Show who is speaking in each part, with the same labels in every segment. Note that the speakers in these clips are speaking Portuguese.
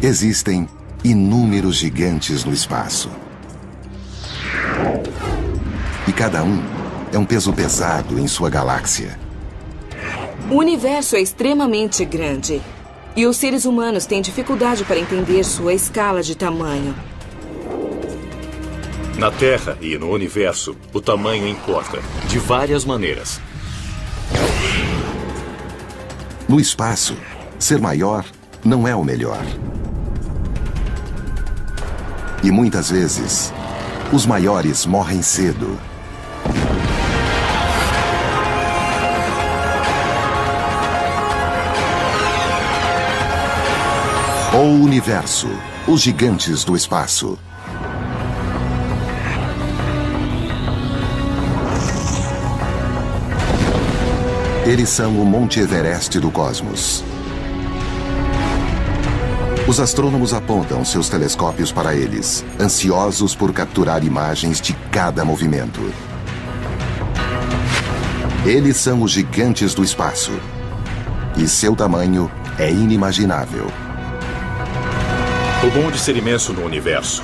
Speaker 1: Existem inúmeros gigantes no espaço. E cada um é um peso pesado em sua galáxia.
Speaker 2: O universo é extremamente grande. E os seres humanos têm dificuldade para entender sua escala de tamanho.
Speaker 3: Na Terra e no universo, o tamanho importa, de várias maneiras.
Speaker 1: No espaço, ser maior não é o melhor. E muitas vezes, os maiores morrem cedo. O universo, os gigantes do espaço. Eles são o Monte Everest do cosmos. Os astrônomos apontam seus telescópios para eles, ansiosos por capturar imagens de cada movimento. Eles são os gigantes do espaço. E seu tamanho é inimaginável.
Speaker 3: O bom de ser imenso no universo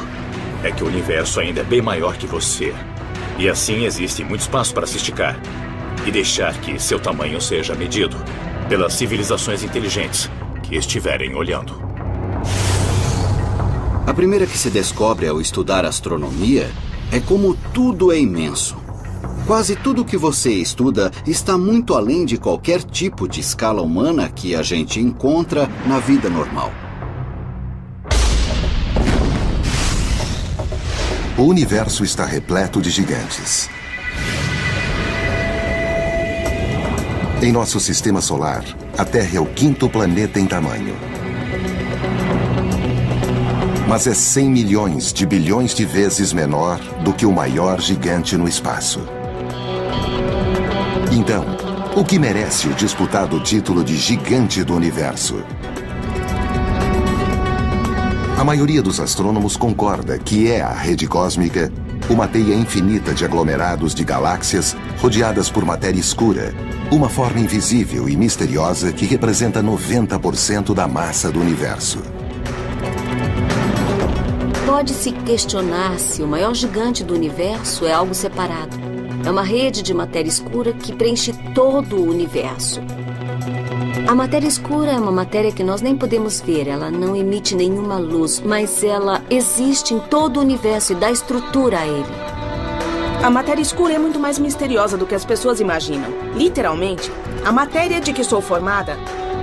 Speaker 3: é que o universo ainda é bem maior que você. E assim existe muito espaço para se esticar e deixar que seu tamanho seja medido pelas civilizações inteligentes que estiverem olhando.
Speaker 4: A primeira que se descobre ao estudar astronomia é como tudo é imenso. Quase tudo que você estuda está muito além de qualquer tipo de escala humana que a gente encontra na vida normal.
Speaker 1: O universo está repleto de gigantes. Em nosso sistema solar, a Terra é o 5º planeta em tamanho. Mas é 100 milhões de bilhões de vezes menor do que o maior gigante no espaço. Então, o que merece o disputado título de gigante do universo? A maioria dos astrônomos concorda que é a rede cósmica uma teia infinita de aglomerados de galáxias rodeadas por matéria escura, uma forma invisível e misteriosa que representa 90% da massa do universo.
Speaker 5: Pode-se questionar se o maior gigante do universo é algo separado. É uma rede de matéria escura que preenche todo o universo. A matéria escura é uma matéria que nós nem podemos ver, ela não emite nenhuma luz, mas ela existe em todo o universo e dá estrutura a ele.
Speaker 2: A matéria escura é muito mais misteriosa do que as pessoas imaginam. Literalmente, a matéria de que sou formada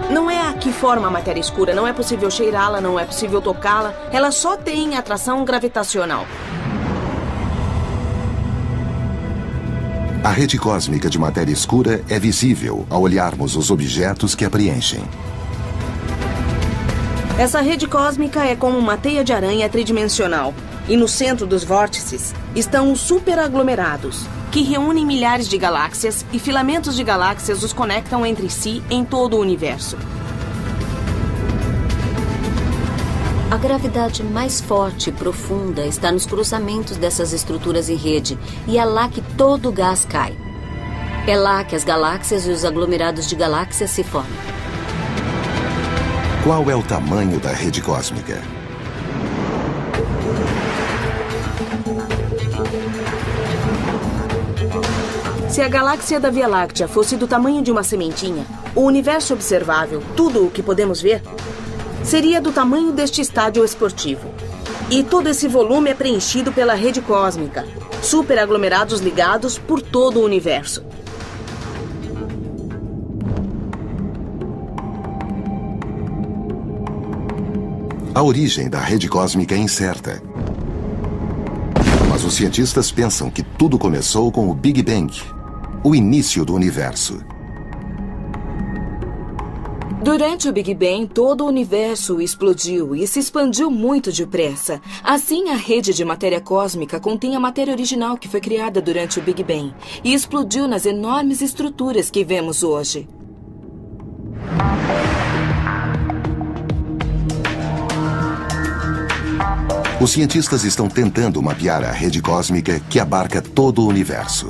Speaker 2: não é a que forma a matéria escura, não é possível cheirá-la, não é possível tocá-la, ela só tem atração gravitacional.
Speaker 1: A rede cósmica de matéria escura é visível ao olharmos os objetos que a preenchem.
Speaker 2: Essa rede cósmica é como uma teia de aranha tridimensional. E no centro dos vórtices estão os superaglomerados, que reúnem milhares de galáxias e filamentos de galáxias os conectam entre si em todo o universo.
Speaker 5: A gravidade mais forte e profunda está nos cruzamentos dessas estruturas em rede, e é lá que todo o gás cai. É lá que as galáxias e os aglomerados de galáxias se formam.
Speaker 1: Qual é o tamanho da rede cósmica?
Speaker 2: Se a galáxia da Via Láctea fosse do tamanho de uma sementinha, o universo observável, tudo o que podemos ver, seria do tamanho deste estádio esportivo. E todo esse volume é preenchido pela rede cósmica, superaglomerados ligados por todo o universo.
Speaker 1: A origem da rede cósmica é incerta. Mas os cientistas pensam que tudo começou com o Big Bang, o início do universo.
Speaker 2: Durante o Big Bang, todo o universo explodiu e se expandiu muito depressa. Assim, a rede de matéria cósmica contém a matéria original que foi criada durante o Big Bang e explodiu nas enormes estruturas que vemos hoje.
Speaker 1: Os cientistas estão tentando mapear a rede cósmica que abarca todo o universo.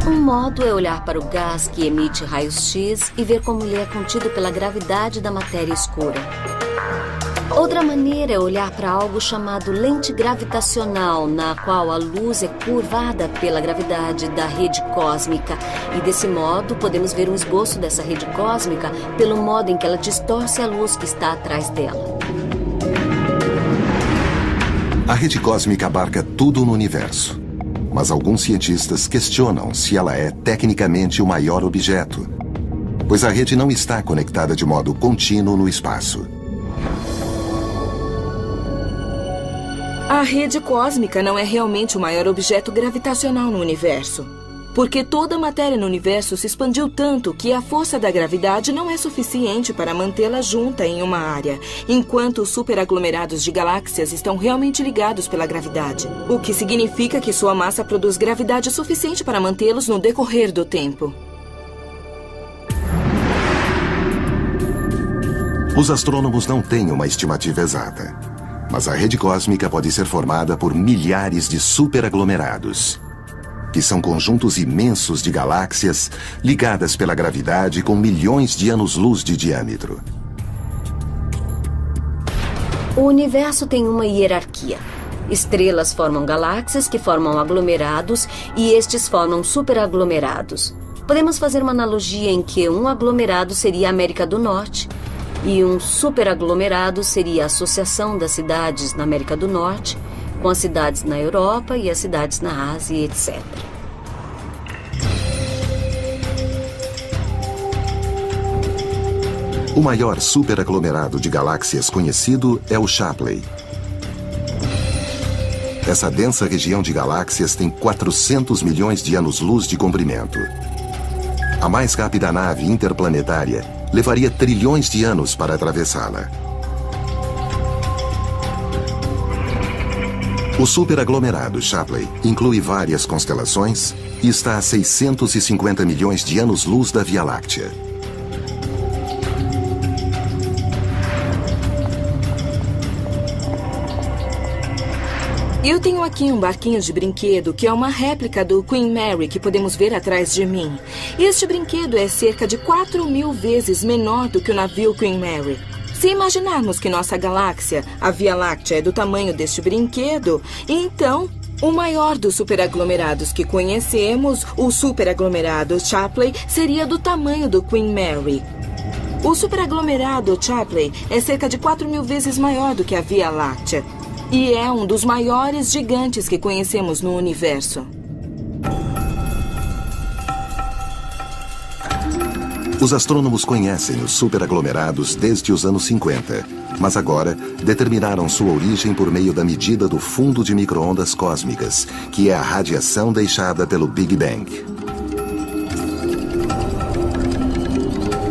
Speaker 5: Um modo é olhar para o gás que emite raios-x e ver como ele é contido pela gravidade da matéria escura. Outra maneira é olhar para algo chamado lente gravitacional, na qual a luz é curvada pela gravidade da rede cósmica. E desse modo, podemos ver um esboço dessa rede cósmica pelo modo em que ela distorce a luz que está atrás dela.
Speaker 1: A rede cósmica abarca tudo no universo. Mas alguns cientistas questionam se ela é tecnicamente o maior objeto, pois a rede não está conectada de modo contínuo no espaço.
Speaker 2: A rede cósmica não é realmente o maior objeto gravitacional no universo, porque toda a matéria no universo se expandiu tanto que a força da gravidade não é suficiente para mantê-la junta em uma área, enquanto os superaglomerados de galáxias estão realmente ligados pela gravidade, o que significa que sua massa produz gravidade suficiente para mantê-los no decorrer do tempo.
Speaker 1: Os astrônomos não têm uma estimativa exata, mas a rede cósmica pode ser formada por milhares de superaglomerados, que são conjuntos imensos de galáxias ligadas pela gravidade com milhões de anos-luz de diâmetro.
Speaker 5: O universo tem uma hierarquia. Estrelas formam galáxias que formam aglomerados e estes formam superaglomerados. Podemos fazer uma analogia em que um aglomerado seria a América do Norte e um superaglomerado seria a associação das cidades na América do Norte com as cidades na Europa e as cidades na Ásia, etc.
Speaker 1: O maior superaglomerado de galáxias conhecido é o Shapley. Essa densa região de galáxias tem 400 milhões de anos-luz de comprimento. A mais rápida nave interplanetária levaria trilhões de anos para atravessá-la. O superaglomerado Shapley inclui várias constelações e está a 650 milhões de anos-luz da Via Láctea.
Speaker 2: Eu tenho aqui um barquinho de brinquedo que é uma réplica do Queen Mary que podemos ver atrás de mim. Este brinquedo é cerca de 4.000 vezes menor do que o navio Queen Mary. Se imaginarmos que nossa galáxia, a Via Láctea, é do tamanho deste brinquedo, então o maior dos superaglomerados que conhecemos, o superaglomerado Shapley, seria do tamanho do Queen Mary. O superaglomerado Shapley é cerca de 4.000 vezes maior do que a Via Láctea. E é um dos maiores gigantes que conhecemos no universo.
Speaker 1: Os astrônomos conhecem os superaglomerados desde os anos 50, mas agora determinaram sua origem por meio da medida do fundo de micro-ondas cósmicas, que é a radiação deixada pelo Big Bang.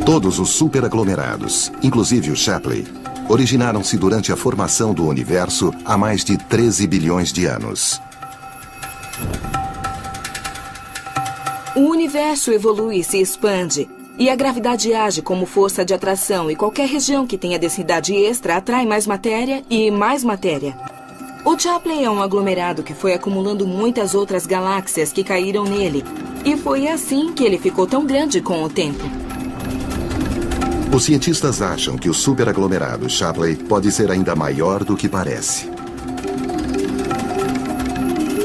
Speaker 1: Todos os superaglomerados, inclusive o Shapley, originaram-se durante a formação do universo há mais de 13 bilhões de anos.
Speaker 2: O universo evolui e se expande, e a gravidade age como força de atração, e qualquer região que tenha densidade extra atrai mais matéria e mais matéria. O Shapley é um aglomerado que foi acumulando muitas outras galáxias que caíram nele, e foi assim que ele ficou tão grande com o tempo.
Speaker 1: Os cientistas acham que o superaglomerado Shapley pode ser ainda maior do que parece.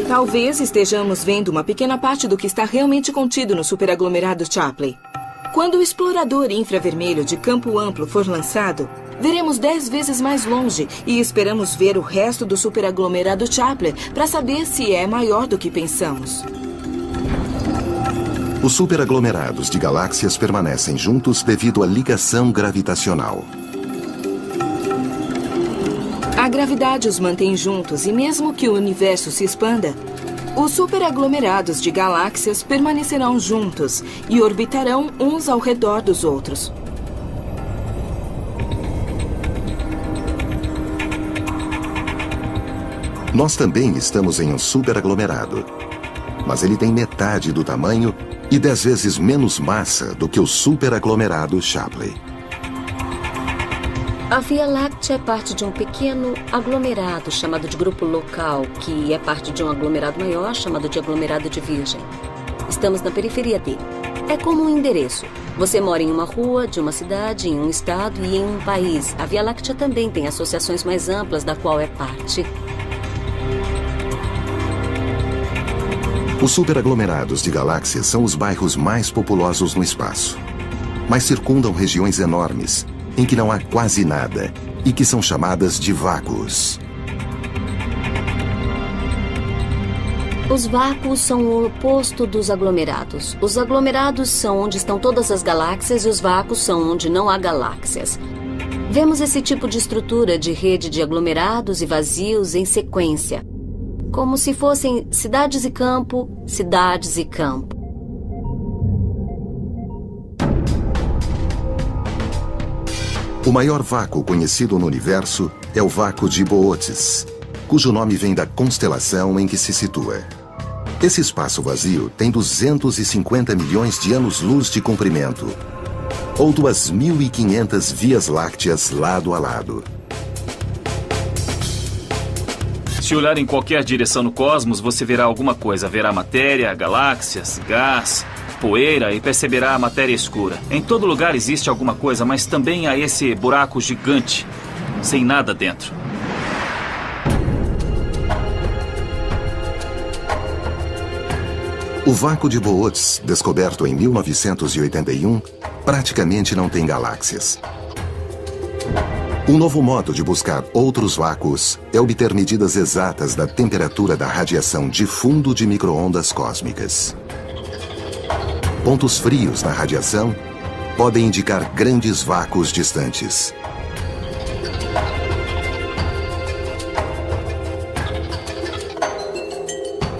Speaker 2: Talvez estejamos vendo uma pequena parte do que está realmente contido no superaglomerado Shapley. Quando o explorador infravermelho de campo amplo for lançado, veremos 10 vezes mais longe e esperamos ver o resto do superaglomerado Shapley para saber se é maior do que pensamos.
Speaker 1: Os superaglomerados de galáxias permanecem juntos devido à ligação gravitacional.
Speaker 2: A gravidade os mantém juntos e mesmo que o universo se expanda, os superaglomerados de galáxias permanecerão juntos e orbitarão uns ao redor dos outros.
Speaker 1: Nós também estamos em um superaglomerado, mas ele tem metade do tamanho e 10 vezes menos massa do que o superaglomerado Shapley.
Speaker 5: A Via Láctea é parte de um pequeno aglomerado chamado de grupo local, que é parte de um aglomerado maior chamado de aglomerado de Virgem. estamos na periferia dele. É como um endereço. Você mora em uma rua, de uma cidade, em um estado e em um país. A Via Láctea também tem associações mais amplas da qual é parte.
Speaker 1: Os superaglomerados de galáxias são os bairros mais populosos no espaço, mas circundam regiões enormes, em que não há quase nada, e que são chamadas de vácuos.
Speaker 5: Os vácuos são o oposto dos aglomerados. Os aglomerados são onde estão todas as galáxias e os vácuos são onde não há galáxias. Vemos esse tipo de estrutura de rede de aglomerados e vazios em sequência, como se fossem cidades e campo, cidades e campo.
Speaker 1: O maior vácuo conhecido no universo é o vácuo de Boötes, cujo nome vem da constelação em que se situa. Esse espaço vazio tem 250 milhões de anos-luz de comprimento, ou 2.500 vias lácteas lado a lado.
Speaker 6: Se olhar em qualquer direção no cosmos, você verá alguma coisa. Verá matéria, galáxias, gás, poeira e perceberá a matéria escura. Em todo lugar existe alguma coisa, mas também há esse buraco gigante, sem nada dentro.
Speaker 1: O vácuo de Boötes, descoberto em 1981, praticamente não tem galáxias. Um novo modo de buscar outros vácuos é obter medidas exatas da temperatura da radiação de fundo de micro-ondas cósmicas. Pontos frios na radiação podem indicar grandes vácuos distantes.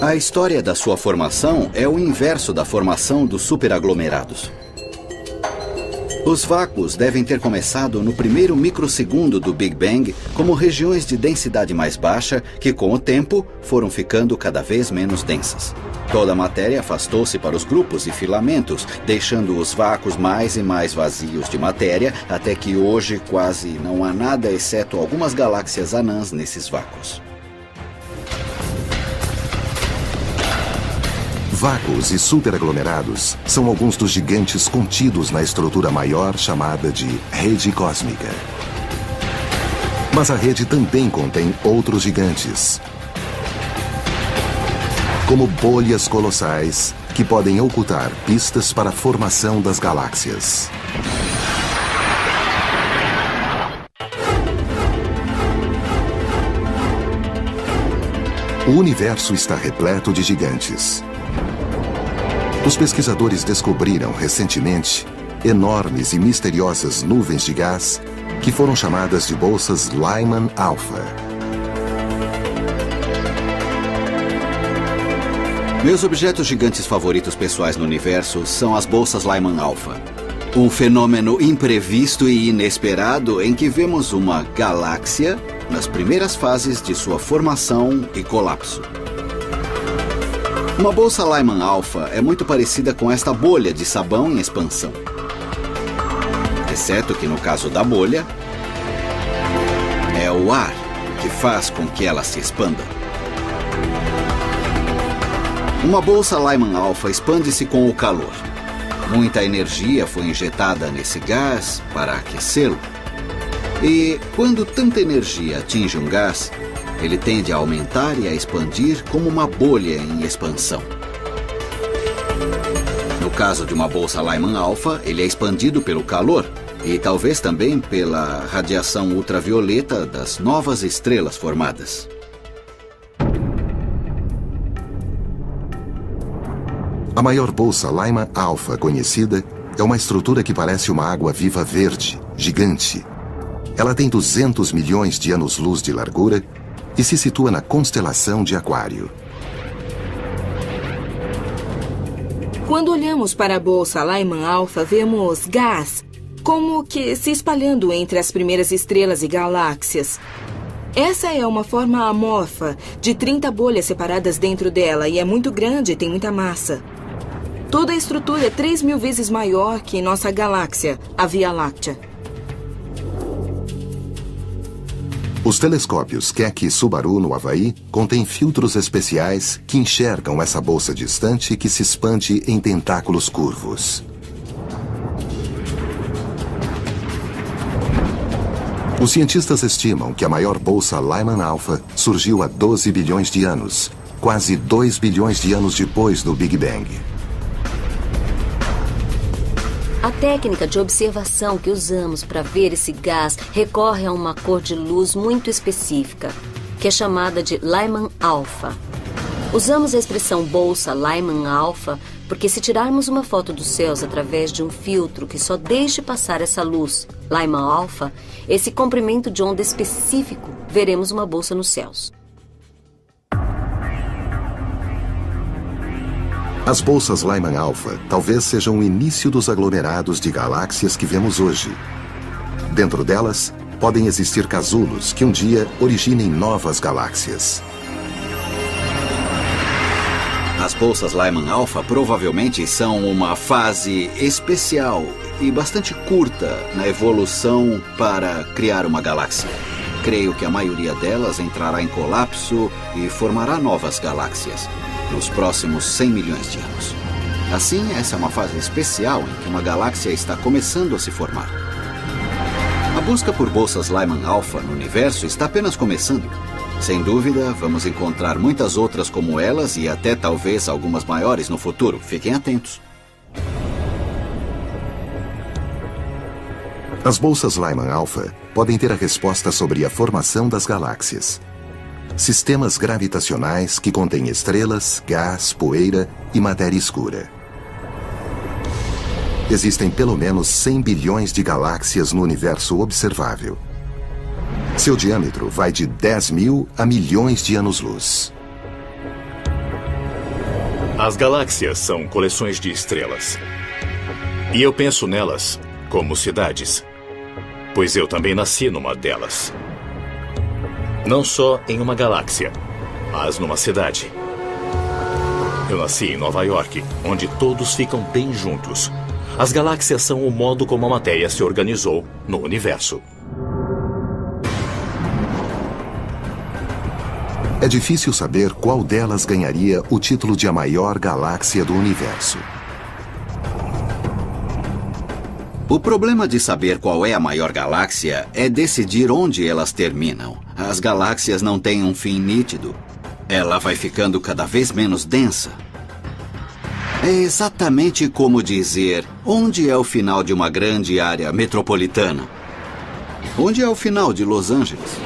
Speaker 4: A história da sua formação é o inverso da formação dos superaglomerados. Os vácuos devem ter começado no primeiro microsegundo do Big Bang como regiões de densidade mais baixa que, com o tempo, foram ficando cada vez menos densas. Toda a matéria afastou-se para os grupos e filamentos, deixando os vácuos mais e mais vazios de matéria, até que hoje quase não há nada exceto algumas galáxias anãs nesses vácuos.
Speaker 1: Vácuos e superaglomerados são alguns dos gigantes contidos na estrutura maior chamada de rede cósmica. Mas a rede também contém outros gigantes, como bolhas colossais que podem ocultar pistas para a formação das galáxias. O universo está repleto de gigantes. Os pesquisadores descobriram recentemente enormes e misteriosas nuvens de gás que foram chamadas de bolsas Lyman Alpha.
Speaker 4: Meus objetos gigantes favoritos pessoais no universo são as bolsas Lyman Alpha. Um fenômeno imprevisto e inesperado em que vemos uma galáxia nas primeiras fases de sua formação e colapso. Uma bolsa Lyman Alpha é muito parecida com esta bolha de sabão em expansão. Exceto que no caso da bolha, é o ar que faz com que ela se expanda. Uma bolsa Lyman Alpha expande-se com o calor. Muita energia foi injetada nesse gás para aquecê-lo. E quando tanta energia atinge um gás, ele tende a aumentar e a expandir como uma bolha em expansão. No caso de uma bolsa Lyman Alpha, ele é expandido pelo calor e talvez também pela radiação ultravioleta das novas estrelas formadas.
Speaker 1: A maior bolsa Lyman Alpha conhecida é uma estrutura que parece uma água-viva verde, gigante. Ela tem 200 milhões de anos-luz de largura e se situa na constelação de Aquário.
Speaker 2: Quando olhamos para a bolsa Lyman Alpha, vemos gás, como que se espalhando entre as primeiras estrelas e galáxias. Essa é uma forma amorfa, de 30 bolhas separadas dentro dela, e é muito grande e tem muita massa. Toda a estrutura é 3.000 vezes maior que nossa galáxia, a Via Láctea.
Speaker 1: Os telescópios Keck e Subaru, no Havaí, contêm filtros especiais que enxergam essa bolsa distante que se expande em tentáculos curvos. Os cientistas estimam que a maior bolsa Lyman Alpha surgiu há 12 bilhões de anos, quase 2 bilhões de anos depois do Big Bang.
Speaker 5: A técnica de observação que usamos para ver esse gás recorre a uma cor de luz muito específica, que é chamada de Lyman Alpha. Usamos a expressão bolsa Lyman Alpha porque se tirarmos uma foto dos céus através de um filtro que só deixe passar essa luz, Lyman Alpha, esse comprimento de onda específico, veremos uma bolsa nos céus.
Speaker 1: As bolsas Lyman Alpha talvez sejam o início dos aglomerados de galáxias que vemos hoje. Dentro delas, podem existir casulos que um dia originem novas galáxias.
Speaker 4: As bolsas Lyman Alpha provavelmente são uma fase especial e bastante curta na evolução para criar uma galáxia. Creio que a maioria delas entrará em colapso e formará novas galáxias nos próximos 100 milhões de anos. Assim, essa é uma fase especial em que uma galáxia está começando a se formar. A busca por bolsas Lyman Alpha no universo está apenas começando. Sem dúvida, vamos encontrar muitas outras como elas e até talvez algumas maiores no futuro. Fiquem atentos.
Speaker 1: As bolsas Lyman Alpha podem ter a resposta sobre a formação das galáxias. Sistemas gravitacionais que contêm estrelas, gás, poeira e matéria escura. Existem pelo menos 100 bilhões de galáxias no universo observável. Seu diâmetro vai de 10 mil a milhões de anos-luz.
Speaker 3: As galáxias são coleções de estrelas. E eu penso nelas como cidades, pois eu também nasci numa delas. Não só em uma galáxia, mas numa cidade. Eu nasci em Nova York, onde todos ficam bem juntos. As galáxias são o modo como a matéria se organizou no universo.
Speaker 1: É difícil saber qual delas ganharia o título de a maior galáxia do universo.
Speaker 4: O problema de saber qual é a maior galáxia é decidir onde elas terminam. As galáxias não têm um fim nítido. Ela vai ficando cada vez menos densa. É exatamente como dizer onde é o final de uma grande área metropolitana. Onde é o final de Los Angeles?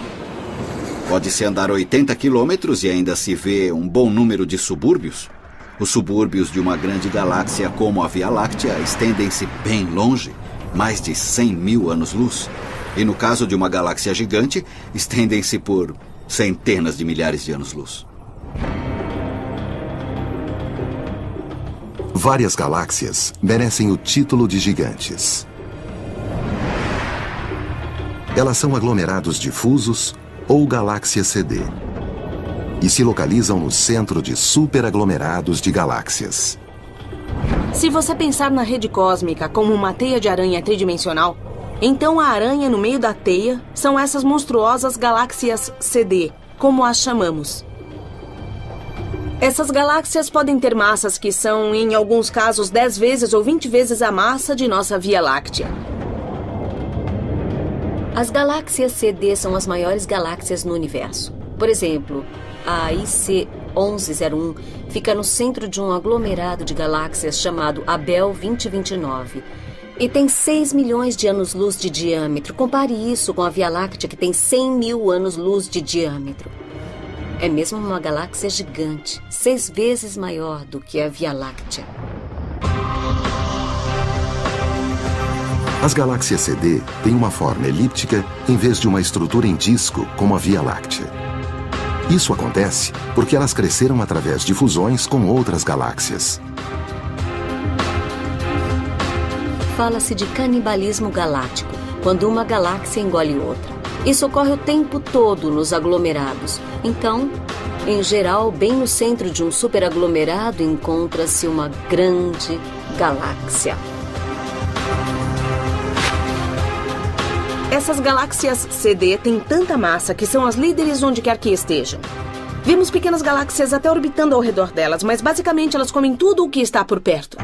Speaker 4: Pode-se andar 80 quilômetros e ainda se vê um bom número de subúrbios. Os subúrbios de uma grande galáxia como a Via Láctea estendem-se bem longe, mais de 100 mil anos-luz. E no caso de uma galáxia gigante, estendem-se por centenas de milhares de anos-luz.
Speaker 1: Várias galáxias merecem o título de gigantes. Elas são aglomerados difusos ou galáxias CD e se localizam no centro de superaglomerados de galáxias.
Speaker 2: Se você pensar na rede cósmica como uma teia de aranha tridimensional, então a aranha no meio da teia são essas monstruosas galáxias CD, como as chamamos. Essas galáxias podem ter massas que são, em alguns casos, 10 vezes ou 20 vezes a massa de nossa Via Láctea.
Speaker 5: As galáxias CD são as maiores galáxias no universo. Por exemplo, a IC 1101 fica no centro de um aglomerado de galáxias chamado Abell 2029 e tem 6 milhões de anos-luz de diâmetro. Compare isso com a Via Láctea, que tem 100 mil anos-luz de diâmetro. É mesmo uma galáxia gigante, 6 vezes maior do que a Via Láctea.
Speaker 1: As galáxias CD têm uma forma elíptica em vez de uma estrutura em disco como a Via Láctea. Isso acontece porque elas cresceram através de fusões com outras galáxias.
Speaker 5: Fala-se de canibalismo galáctico, quando uma galáxia engole outra. Isso ocorre o tempo todo nos aglomerados. Então, em geral, bem no centro de um superaglomerado encontra-se uma grande galáxia.
Speaker 2: Essas galáxias CD têm tanta massa que são as líderes onde quer que estejam. Vemos pequenas galáxias até orbitando ao redor delas, mas basicamente elas comem tudo o que está por perto.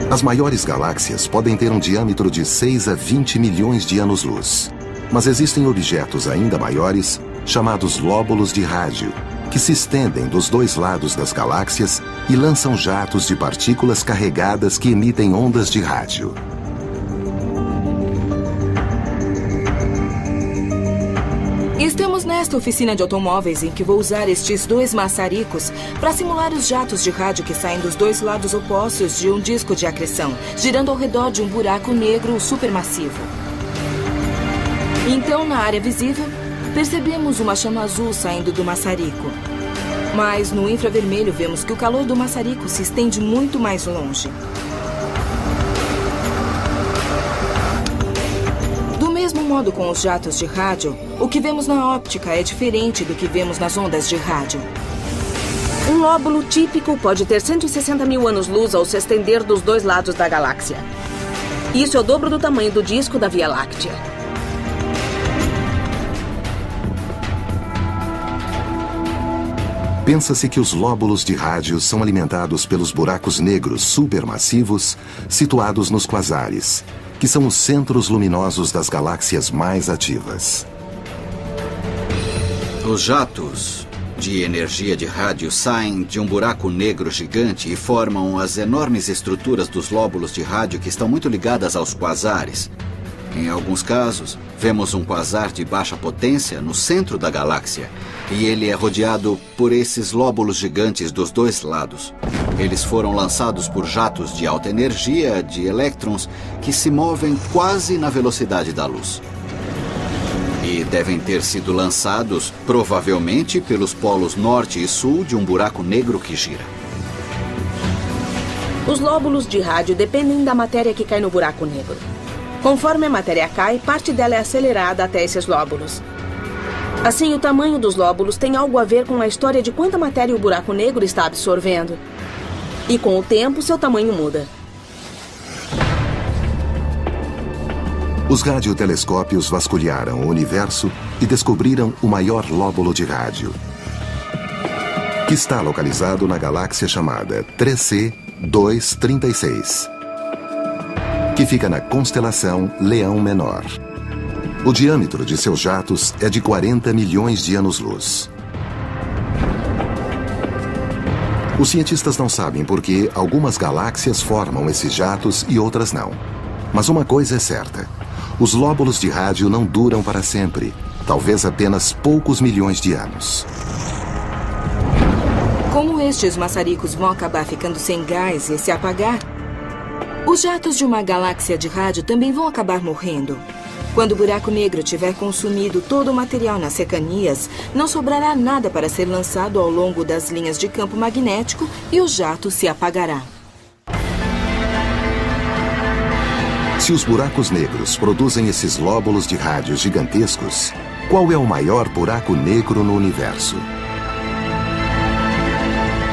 Speaker 1: As maiores galáxias podem ter um diâmetro de 6 a 20 milhões de anos-luz. Mas existem objetos ainda maiores, chamados lóbulos de rádio, que se estendem dos dois lados das galáxias e lançam jatos de partículas carregadas que emitem ondas de rádio.
Speaker 7: Estamos nesta oficina de automóveis em que vou usar estes dois maçaricos para simular os jatos de rádio que saem dos dois lados opostos de um disco de acreção, girando ao redor de um buraco negro supermassivo. Então, na área visível, percebemos uma chama azul saindo do maçarico. Mas no infravermelho vemos que o calor do maçarico se estende muito mais longe. Do mesmo modo com os jatos de rádio, o que vemos na óptica é diferente do que vemos nas ondas de rádio.
Speaker 2: Um lóbulo típico pode ter 160 mil anos-luz ao se estender dos dois lados da galáxia. Isso é o dobro do tamanho do disco da Via Láctea.
Speaker 1: Pensa-se que os lóbulos de rádio são alimentados pelos buracos negros supermassivos situados nos quasares, que são os centros luminosos das galáxias mais ativas.
Speaker 4: Os jatos de energia de rádio saem de um buraco negro gigante e formam as enormes estruturas dos lóbulos de rádio que estão muito ligadas aos quasares. Em alguns casos, vemos um quasar de baixa potência no centro da galáxia, e ele é rodeado por esses lóbulos gigantes dos dois lados. Eles foram lançados por jatos de alta energia, de elétrons, que se movem quase na velocidade da luz. E devem ter sido lançados, provavelmente, pelos polos norte e sul de um buraco negro que gira.
Speaker 2: Os lóbulos de rádio dependem da matéria que cai no buraco negro. Conforme a matéria cai, parte dela é acelerada até esses lóbulos. Assim, o tamanho dos lóbulos tem algo a ver com a história de quanta matéria o buraco negro está absorvendo. E com o tempo, seu tamanho muda.
Speaker 1: Os radiotelescópios vasculharam o universo e descobriram o maior lóbulo de rádio, que está localizado na galáxia chamada 3C236, que fica na constelação Leão Menor. O diâmetro de seus jatos é de 40 milhões de anos-luz. Os cientistas não sabem por que algumas galáxias formam esses jatos e outras não. Mas uma coisa é certa: os lóbulos de rádio não duram para sempre, talvez apenas poucos milhões de anos.
Speaker 7: Como estes maçaricos vão acabar ficando sem gás e se apagar, os jatos de uma galáxia de rádio também vão acabar morrendo. Quando o buraco negro tiver consumido todo o material nas cercanias, não sobrará nada para ser lançado ao longo das linhas de campo magnético e o jato se apagará.
Speaker 1: Se os buracos negros produzem esses lóbulos de rádio gigantescos, qual é o maior buraco negro no universo?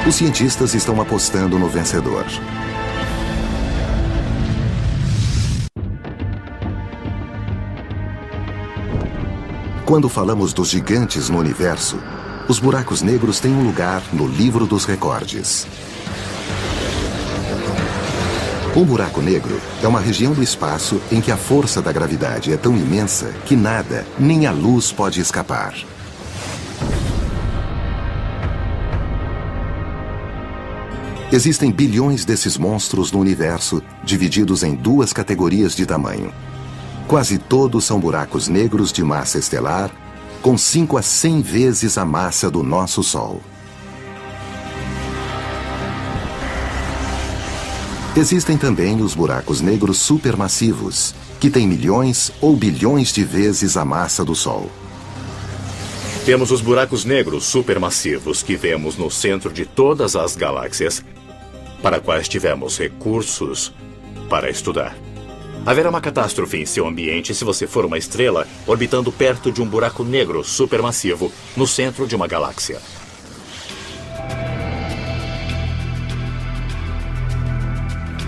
Speaker 1: Os cientistas estão apostando no vencedor. Quando falamos dos gigantes no universo, os buracos negros têm um lugar no livro dos recordes. Um buraco negro é uma região do espaço em que a força da gravidade é tão imensa que nada, nem a luz, pode escapar. Existem bilhões desses monstros no universo, divididos em duas categorias de tamanho. Quase todos são buracos negros de massa estelar, com 5 a 100 vezes a massa do nosso Sol. Existem também os buracos negros supermassivos, que têm milhões ou bilhões de vezes a massa do Sol.
Speaker 3: Temos os buracos negros supermassivos que vemos no centro de todas as galáxias, para quais tivemos recursos para estudar. Haverá uma catástrofe em seu ambiente se você for uma estrela orbitando perto de um buraco negro supermassivo no centro de uma galáxia.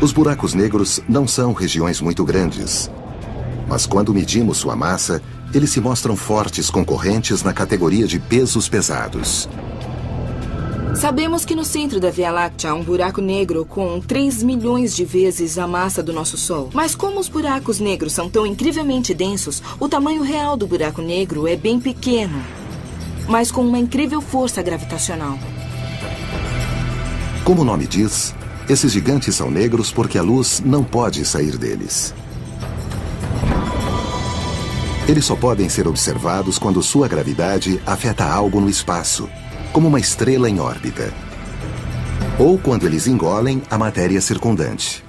Speaker 1: Os buracos negros não são regiões muito grandes, Mas quando medimos sua massa, eles se mostram fortes concorrentes na categoria de pesos pesados.
Speaker 7: Sabemos que no centro da Via Láctea há um buraco negro com 3 milhões de vezes a massa do nosso Sol. Mas como os buracos negros são tão incrivelmente densos, o tamanho real do buraco negro é bem pequeno, mas com uma incrível força gravitacional.
Speaker 1: Como o nome diz, esses gigantes são negros porque a luz não pode sair deles. Eles só podem ser observados quando sua gravidade afeta algo no espaço, como uma estrela em órbita, ou quando eles engolem a matéria circundante.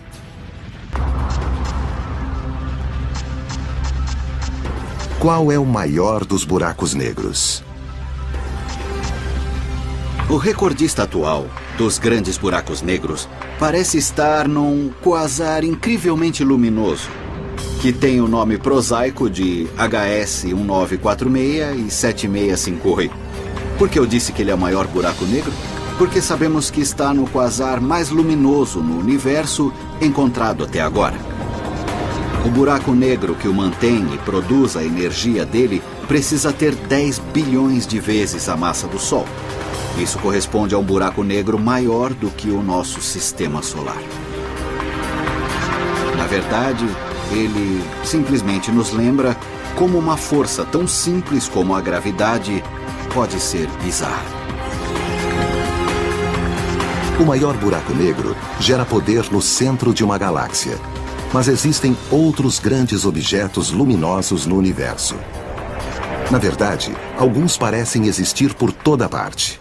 Speaker 1: Qual é o maior dos buracos negros?
Speaker 4: O recordista atual dos grandes buracos negros parece estar num quasar incrivelmente luminoso, que tem o nome prosaico de HS 1946 e 7658. Por que eu disse que ele é o maior buraco negro? Porque sabemos que está no quasar mais luminoso no universo encontrado até agora. O buraco negro que o mantém e produz a energia dele precisa ter 10 bilhões de vezes a massa do Sol. Isso corresponde a um buraco negro maior do que o nosso sistema solar. Na verdade, ele simplesmente nos lembra como uma força tão simples como a gravidade pode ser bizarra.
Speaker 1: O maior buraco negro gera poder no centro de uma galáxia, mas existem outros grandes objetos luminosos no universo. Na verdade, alguns parecem existir por toda parte.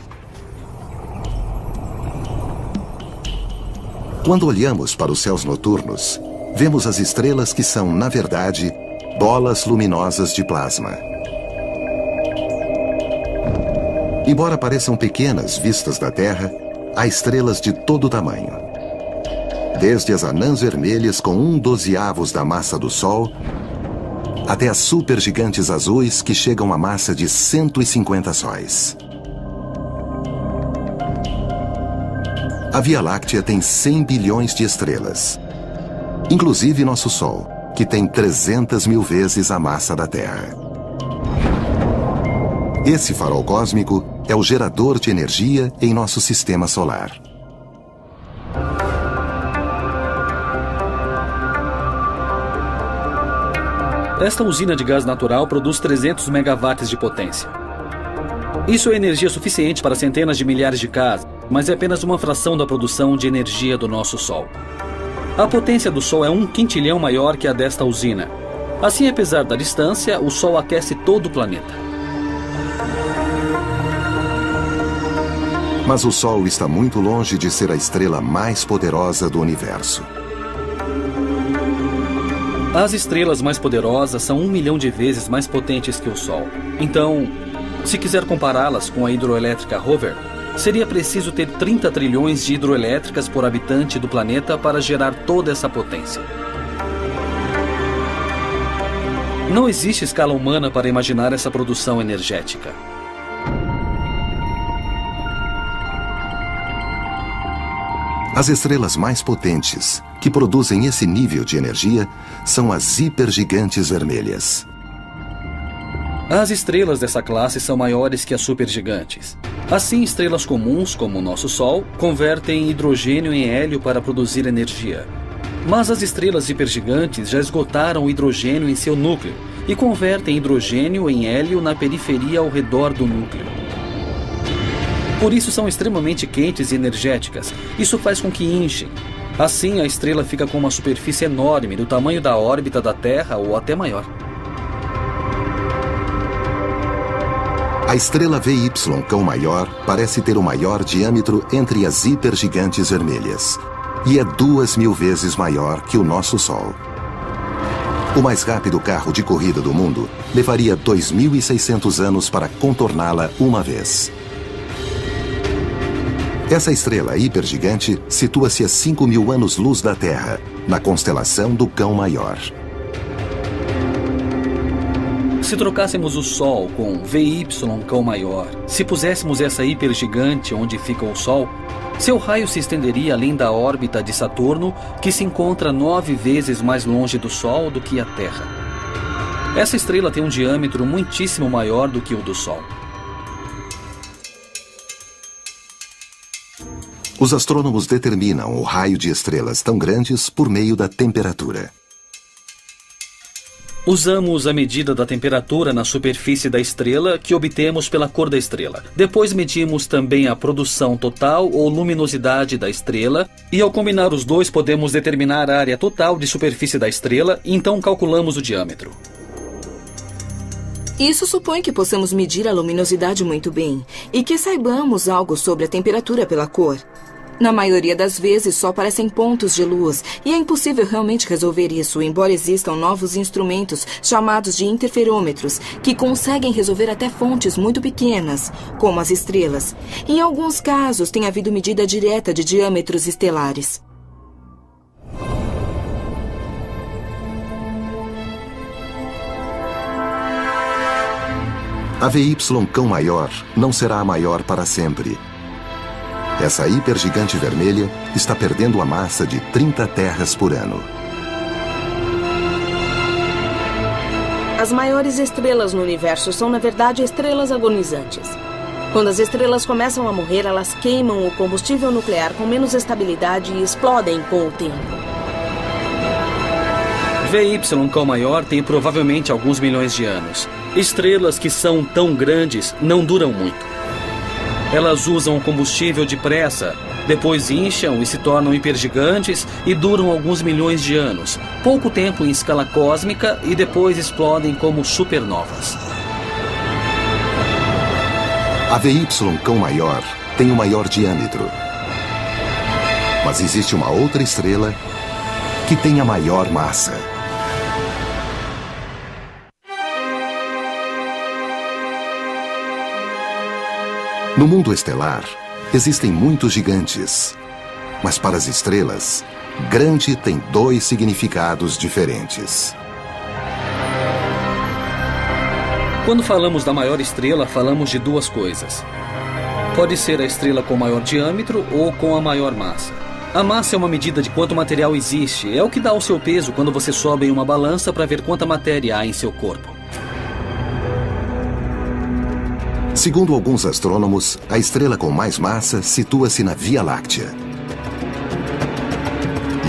Speaker 1: Quando olhamos para os céus noturnos, vemos as estrelas que são, na verdade, bolas luminosas de plasma. Embora pareçam pequenas vistas da Terra, há estrelas de todo tamanho. Desde as anãs vermelhas com 1/12 da massa do Sol, até as supergigantes azuis que chegam à massa de 150 sóis. A Via Láctea tem 100 bilhões de estrelas, inclusive nosso Sol, que tem 300 mil vezes a massa da Terra. Esse farol cósmico é o gerador de energia em nosso sistema solar.
Speaker 8: Esta usina de gás natural produz 300 megawatts de potência. Isso é energia suficiente para centenas de milhares de casas, mas é apenas uma fração da produção de energia do nosso Sol. A potência do Sol é 1 quintilhão maior que a desta usina. Assim, apesar da distância, o Sol aquece todo o planeta.
Speaker 1: Mas o Sol está muito longe de ser a estrela mais poderosa do universo.
Speaker 8: As estrelas mais poderosas são 1 milhão de vezes mais potentes que o Sol. Então, se quiser compará-las com a hidroelétrica Rover, seria preciso ter 30 trilhões de hidroelétricas por habitante do planeta para gerar toda essa potência. Não existe escala humana para imaginar essa produção energética.
Speaker 1: As estrelas mais potentes, que produzem esse nível de energia, são as hipergigantes vermelhas.
Speaker 8: As estrelas dessa classe são maiores que as supergigantes. Assim, estrelas comuns, como o nosso Sol, convertem hidrogênio em hélio para produzir energia. Mas as estrelas hipergigantes já esgotaram o hidrogênio em seu núcleo e convertem hidrogênio em hélio na periferia ao redor do núcleo. Por isso são extremamente quentes e energéticas. Isso faz com que inchem. Assim, a estrela fica com uma superfície enorme, do tamanho da órbita da Terra ou até maior.
Speaker 1: A estrela VY Cão Maior parece ter o maior diâmetro entre as hipergigantes vermelhas e é 2.000 vezes maior que o nosso Sol. O mais rápido carro de corrida do mundo levaria 2.600 anos para contorná-la uma vez. Essa estrela hipergigante situa-se a 5.000 anos-luz da Terra, na constelação do Cão Maior.
Speaker 8: Se trocássemos o Sol com VY Cão Maior, se puséssemos essa hipergigante onde fica o Sol, seu raio se estenderia além da órbita de Saturno, que se encontra 9 vezes mais longe do Sol do que a Terra. Essa estrela tem um diâmetro muitíssimo maior do que o do Sol.
Speaker 1: Os astrônomos determinam o raio de estrelas tão grandes por meio da temperatura.
Speaker 8: Usamos a medida da temperatura na superfície da estrela que obtemos pela cor da estrela. Depois medimos também a produção total ou luminosidade da estrela e ao combinar os dois podemos determinar a área total de superfície da estrela e então calculamos o diâmetro.
Speaker 7: Isso supõe que possamos medir a luminosidade muito bem e que saibamos algo sobre a temperatura pela cor. Na maioria das vezes, só aparecem pontos de luz e é impossível realmente resolver isso, embora existam novos instrumentos chamados de interferômetros que conseguem resolver até fontes muito pequenas, como as estrelas. Em alguns casos, tem havido medida direta de diâmetros estelares.
Speaker 1: A VY Cão Maior não será a maior para sempre. Essa hipergigante vermelha está perdendo a massa de 30 terras por ano.
Speaker 2: As maiores estrelas no universo são, na verdade, estrelas agonizantes. Quando as estrelas começam a morrer, elas queimam o combustível nuclear com menos estabilidade e explodem com o tempo.
Speaker 8: VY Cão Maior tem provavelmente alguns milhões de anos. Estrelas que são tão grandes não duram muito. Elas usam combustível depressa, depois incham e se tornam hipergigantes e duram alguns milhões de anos, pouco tempo em escala cósmica e depois explodem como supernovas.
Speaker 1: A VY Cão Maior tem o maior diâmetro. Mas existe uma outra estrela que tem a maior massa. No mundo estelar, existem muitos gigantes. Mas para as estrelas, grande tem dois significados diferentes.
Speaker 8: Quando falamos da maior estrela, falamos de duas coisas. Pode ser a estrela com maior diâmetro ou com a maior massa. A massa é uma medida de quanto material existe. É o que dá o seu peso quando você sobe em uma balança para ver quanta matéria há em seu corpo.
Speaker 1: Segundo alguns astrônomos, a estrela com mais massa situa-se na Via Láctea.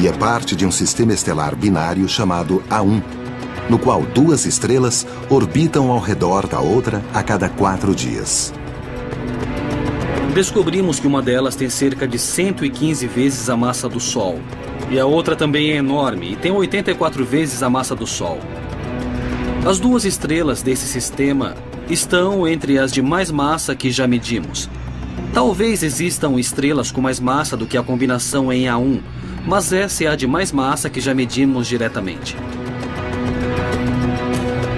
Speaker 1: E é parte de um sistema estelar binário chamado A1, no qual duas estrelas orbitam ao redor da outra a cada 4 dias.
Speaker 8: Descobrimos que uma delas tem cerca de 115 vezes a massa do Sol. E a outra também é enorme e tem 84 vezes a massa do Sol. As duas estrelas desse sistema estão entre as de mais massa que já medimos. Talvez existam estrelas com mais massa do que a combinação em A1, mas essa é a de mais massa que já medimos diretamente.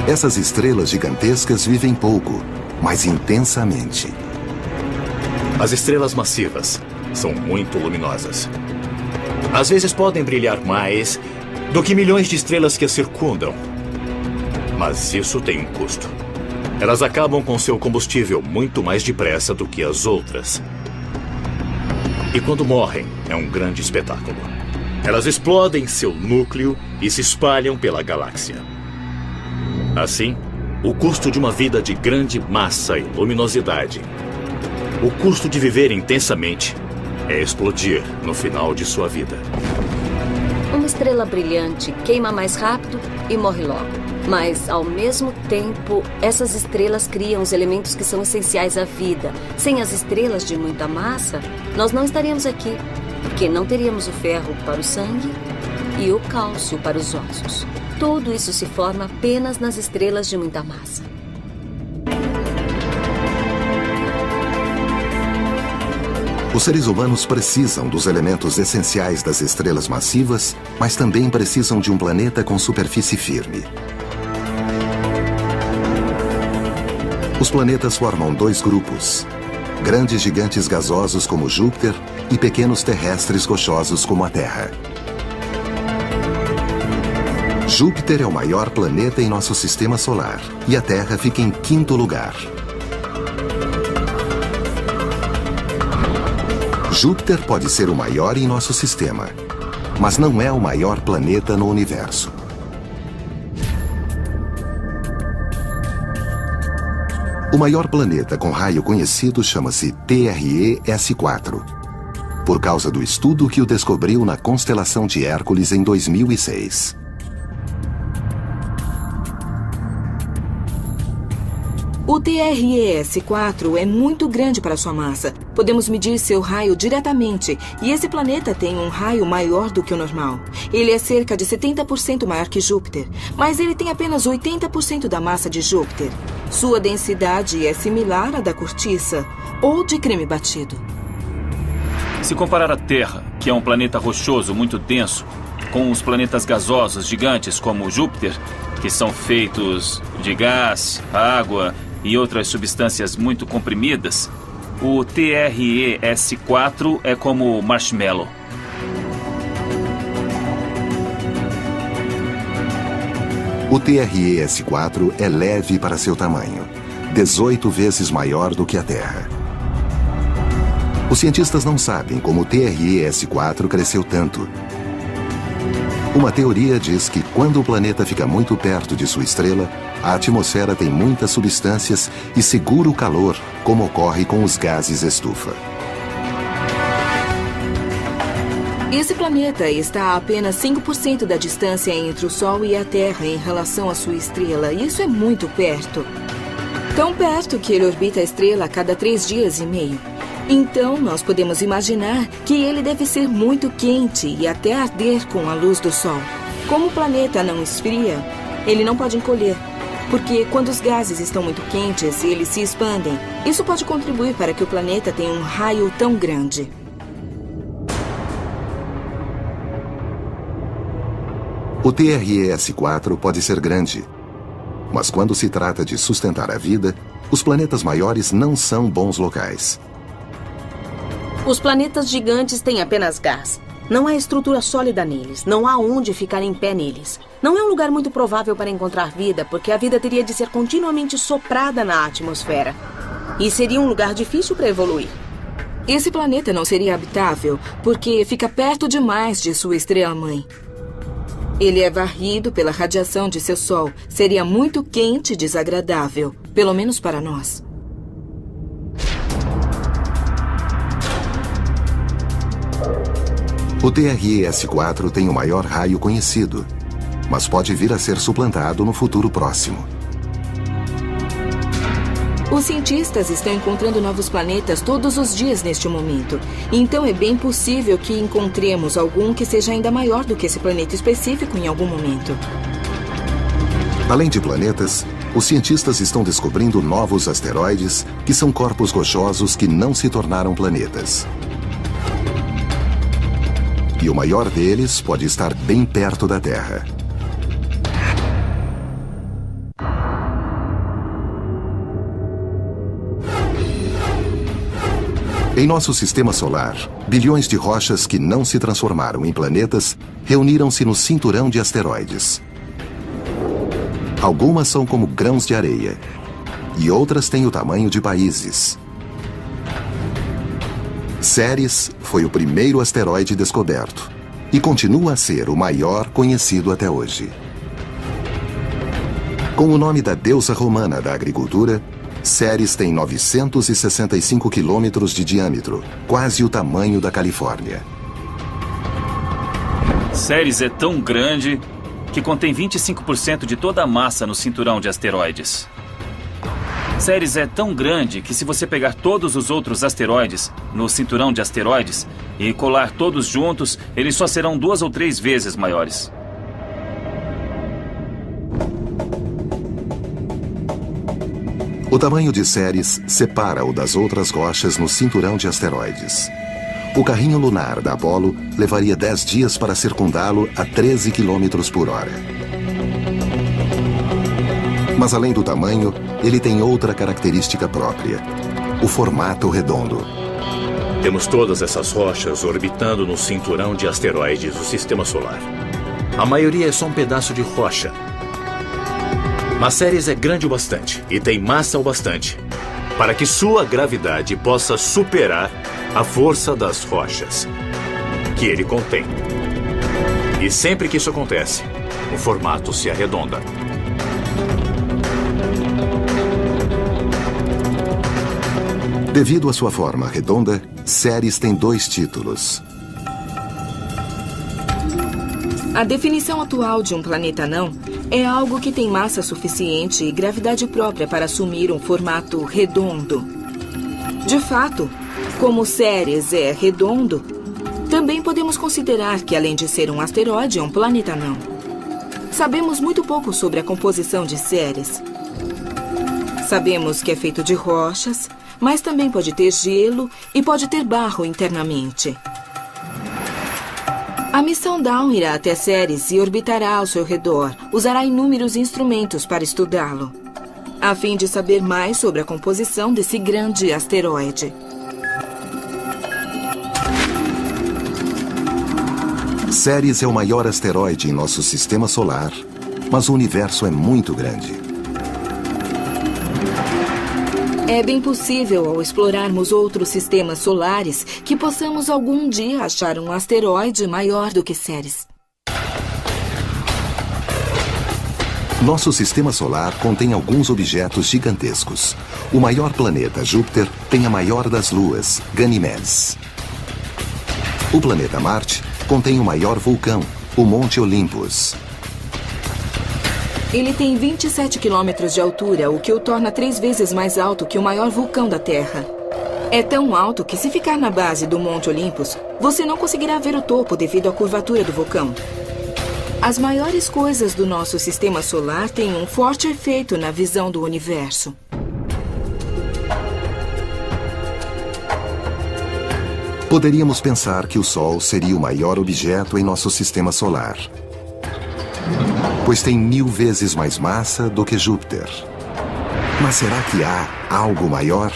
Speaker 1: Essas estrelas gigantescas vivem pouco, mas intensamente.
Speaker 3: As estrelas massivas são muito luminosas. Às vezes podem brilhar mais do que milhões de estrelas que as circundam. Mas isso tem um custo. Elas acabam com seu combustível muito mais depressa do que as outras. E quando morrem, é um grande espetáculo. Elas explodem seu núcleo e se espalham pela galáxia. Assim, o custo de uma vida de grande massa e luminosidade, o custo de viver intensamente, é explodir no final de sua vida.
Speaker 5: Uma estrela brilhante queima mais rápido e morre logo. Mas, ao mesmo tempo, essas estrelas criam os elementos que são essenciais à vida. Sem as estrelas de muita massa, nós não estaríamos aqui, porque não teríamos o ferro para o sangue e o cálcio para os ossos. Tudo isso se forma apenas nas estrelas de muita massa.
Speaker 1: Os seres humanos precisam dos elementos essenciais das estrelas massivas, mas também precisam de um planeta com superfície firme. Os planetas formam dois grupos: grandes gigantes gasosos como Júpiter e pequenos terrestres rochosos como a Terra. Júpiter é o maior planeta em nosso sistema solar e a Terra fica em 5º lugar. Júpiter pode ser o maior em nosso sistema, mas não é o maior planeta no universo. O maior planeta com raio conhecido chama-se TRE-S4, por causa do estudo que o descobriu na constelação de Hércules em 2006.
Speaker 7: O TRE-S4 é muito grande para sua massa. Podemos medir seu raio diretamente, e esse planeta tem um raio maior do que o normal. Ele é cerca de 70% maior que Júpiter, mas ele tem apenas 80% da massa de Júpiter. Sua densidade é similar à da cortiça ou de creme batido.
Speaker 6: Se comparar a Terra, que é um planeta rochoso muito denso, com os planetas gasosos gigantes como Júpiter, que são feitos de gás, água e outras substâncias muito comprimidas, o TRE-S4 é como marshmallow.
Speaker 1: O TRE-S4 é leve para seu tamanho, 18 vezes maior do que a Terra. Os cientistas não sabem como o TRE-S4 cresceu tanto. Uma teoria diz que quando o planeta fica muito perto de sua estrela, a atmosfera tem muitas substâncias e segura o calor, como ocorre com os gases estufa.
Speaker 7: Esse planeta está a apenas 5% da distância entre o Sol e a Terra em relação à sua estrela. Isso é muito perto. Tão perto que ele orbita a estrela a cada 3 dias e meio. Então, nós podemos imaginar que ele deve ser muito quente e até arder com a luz do Sol. Como o planeta não esfria, ele não pode encolher, porque quando os gases estão muito quentes, eles se expandem. Isso pode contribuir para que o planeta tenha um raio tão grande.
Speaker 1: O TRE-S4 pode ser grande, mas quando se trata de sustentar a vida, os planetas maiores não são bons locais.
Speaker 2: Os planetas gigantes têm apenas gás. Não há estrutura sólida neles. Não há onde ficar em pé neles. Não é um lugar muito provável para encontrar vida, porque a vida teria de ser continuamente soprada na atmosfera. E seria um lugar difícil para evoluir.
Speaker 7: Esse planeta não seria habitável, porque fica perto demais de sua estrela-mãe. Ele é varrido pela radiação de seu Sol. Seria muito quente e desagradável, pelo menos para nós.
Speaker 1: O TRE-S4 tem o maior raio conhecido, mas pode vir a ser suplantado no futuro próximo.
Speaker 7: Os cientistas estão encontrando novos planetas todos os dias neste momento. Então é bem possível que encontremos algum que seja ainda maior do que esse planeta específico em algum momento.
Speaker 1: Além de planetas, os cientistas estão descobrindo novos asteroides que são corpos rochosos que não se tornaram planetas. E o maior deles pode estar bem perto da Terra. Em nosso sistema solar, bilhões de rochas que não se transformaram em planetas reuniram-se no cinturão de asteroides. Algumas são como grãos de areia, e outras têm o tamanho de países. Ceres foi o primeiro asteroide descoberto e continua a ser o maior conhecido até hoje. Com o nome da deusa romana da agricultura, Ceres tem 965 quilômetros de diâmetro, quase o tamanho da Califórnia.
Speaker 6: Ceres é tão grande que contém 25% de toda a massa no cinturão de asteroides. Ceres é tão grande que se você pegar todos os outros asteroides no cinturão de asteroides e colar todos juntos, eles só serão 2 ou 3 vezes maiores.
Speaker 1: O tamanho de Ceres separa-o das outras rochas no cinturão de asteroides. O carrinho lunar da Apollo levaria 10 dias para circundá-lo a 13 km por hora. Mas além do tamanho, ele tem outra característica própria: o formato redondo.
Speaker 3: Temos todas essas rochas orbitando no cinturão de asteroides do Sistema Solar. A maioria é só um pedaço de rocha. Mas Ceres é grande o bastante e tem massa o bastante para que sua gravidade possa superar a força das rochas que ele contém. E sempre que isso acontece, o formato se arredonda.
Speaker 1: Devido à sua forma redonda, Ceres tem 2 títulos.
Speaker 7: A definição atual de um planeta anão é algo que tem massa suficiente e gravidade própria para assumir um formato redondo. De fato, como Ceres é redondo, também podemos considerar que, além de ser um asteroide, é um planeta anão. Sabemos muito pouco sobre a composição de Ceres. Sabemos que é feito de rochas, mas também pode ter gelo e pode ter barro internamente. A missão Dawn irá até Ceres e orbitará ao seu redor. Usará inúmeros instrumentos para estudá-lo, a fim de saber mais sobre a composição desse grande asteroide.
Speaker 1: Ceres é o maior asteroide em nosso sistema solar, mas o universo é muito grande.
Speaker 7: É bem possível, ao explorarmos outros sistemas solares, que possamos algum dia achar um asteroide maior do que Ceres.
Speaker 1: Nosso sistema solar contém alguns objetos gigantescos. O maior planeta, Júpiter, tem a maior das luas, Ganymedes. O planeta Marte contém o maior vulcão, o Monte Olympus.
Speaker 7: Ele tem 27 quilômetros de altura, o que o torna 3 vezes mais alto que o maior vulcão da Terra. É tão alto que, se ficar na base do Monte Olympus, você não conseguirá ver o topo devido à curvatura do vulcão. As maiores coisas do nosso sistema solar têm um forte efeito na visão do universo.
Speaker 1: Poderíamos pensar que o Sol seria o maior objeto em nosso sistema solar, pois tem 1000 vezes mais massa do que Júpiter. Mas será que há algo maior?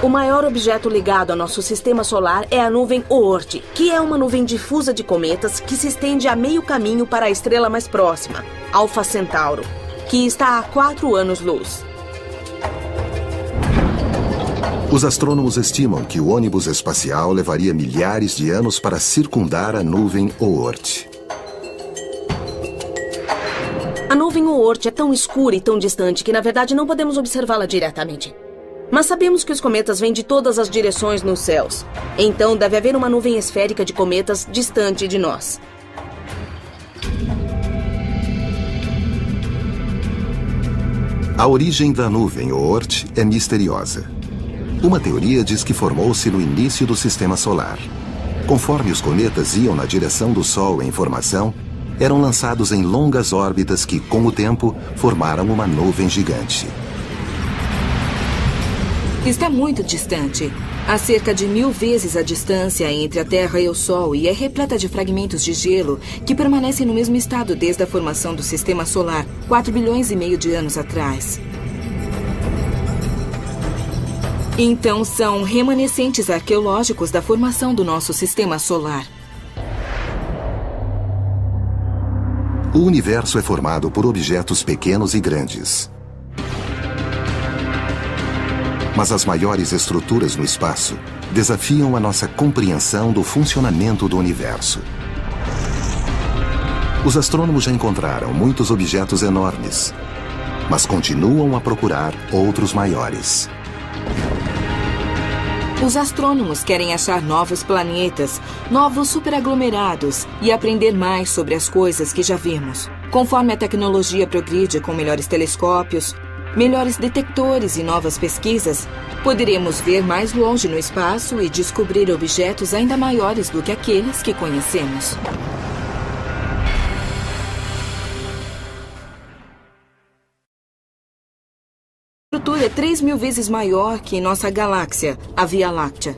Speaker 2: O maior objeto ligado ao nosso sistema solar é a nuvem Oort, que é uma nuvem difusa de cometas que se estende a meio caminho para a estrela mais próxima, Alfa Centauro, que está a 4 anos-luz.
Speaker 1: Os astrônomos estimam que o ônibus espacial levaria milhares de anos para circundar a nuvem Oort.
Speaker 2: A nuvem Oort é tão escura e tão distante que, na verdade, não podemos observá-la diretamente. Mas sabemos que os cometas vêm de todas as direções nos céus. Então, deve haver uma nuvem esférica de cometas distante de nós.
Speaker 1: A origem da nuvem Oort é misteriosa. Uma teoria diz que formou-se no início do sistema solar. Conforme os cometas iam na direção do Sol em formação, eram lançados em longas órbitas que, com o tempo, formaram uma nuvem gigante.
Speaker 7: Está muito distante. Há cerca de 1000 vezes a distância entre a Terra e o Sol e é repleta de fragmentos de gelo que permanecem no mesmo estado desde a formação do Sistema Solar, 4 bilhões e meio de anos atrás. Então, são remanescentes arqueológicos da formação do nosso Sistema Solar.
Speaker 1: O universo é formado por objetos pequenos e grandes. Mas as maiores estruturas no espaço desafiam a nossa compreensão do funcionamento do universo. Os astrônomos já encontraram muitos objetos enormes, mas continuam a procurar outros maiores.
Speaker 7: Os astrônomos querem achar novos planetas, novos superaglomerados e aprender mais sobre as coisas que já vimos. Conforme a tecnologia progride com melhores telescópios, melhores detectores e novas pesquisas, poderemos ver mais longe no espaço e descobrir objetos ainda maiores do que aqueles que conhecemos. A estrutura é 3.000 vezes maior que nossa galáxia, a Via Láctea.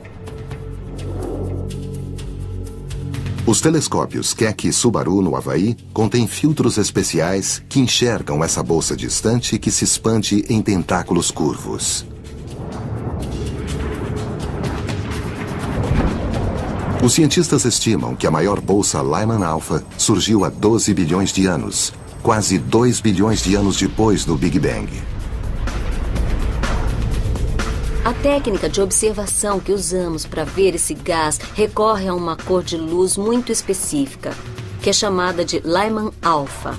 Speaker 1: Os telescópios Keck e Subaru, no Havaí, contêm filtros especiais que enxergam essa bolsa distante que se expande em tentáculos curvos. Os cientistas estimam que a maior bolsa Lyman Alpha surgiu há 12 bilhões de anos, quase 2 bilhões de anos depois do Big Bang.
Speaker 5: A técnica de observação que usamos para ver esse gás recorre a uma cor de luz muito específica, que é chamada de Lyman alpha.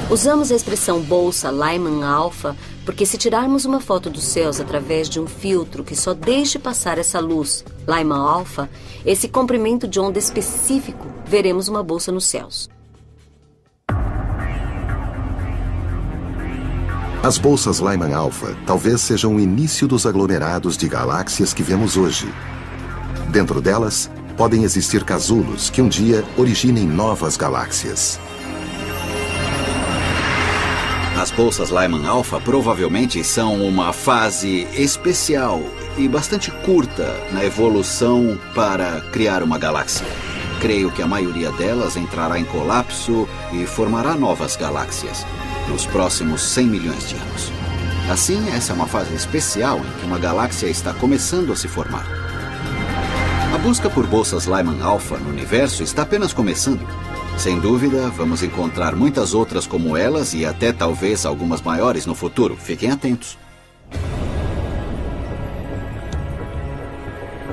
Speaker 5: Usamos a expressão bolsa Lyman alpha Porque se tirarmos uma foto dos céus através de um filtro que só deixe passar essa luz, Lyman alfa, esse comprimento de onda específico, veremos uma bolsa nos céus.
Speaker 1: As bolsas Lyman alfa talvez sejam o início dos aglomerados de galáxias que vemos hoje. Dentro delas, podem existir casulos que um dia originem novas galáxias.
Speaker 4: As bolsas Lyman alfa provavelmente são uma fase especial e bastante curta na evolução para criar uma galáxia. Creio que a maioria delas entrará em colapso e formará novas galáxias nos próximos 100 milhões de anos. Assim, essa é uma fase especial em que uma galáxia está começando a se formar. A busca por bolsas Lyman alfa no universo está apenas começando. Sem dúvida, vamos encontrar muitas outras como elas e até talvez algumas maiores no futuro. Fiquem atentos.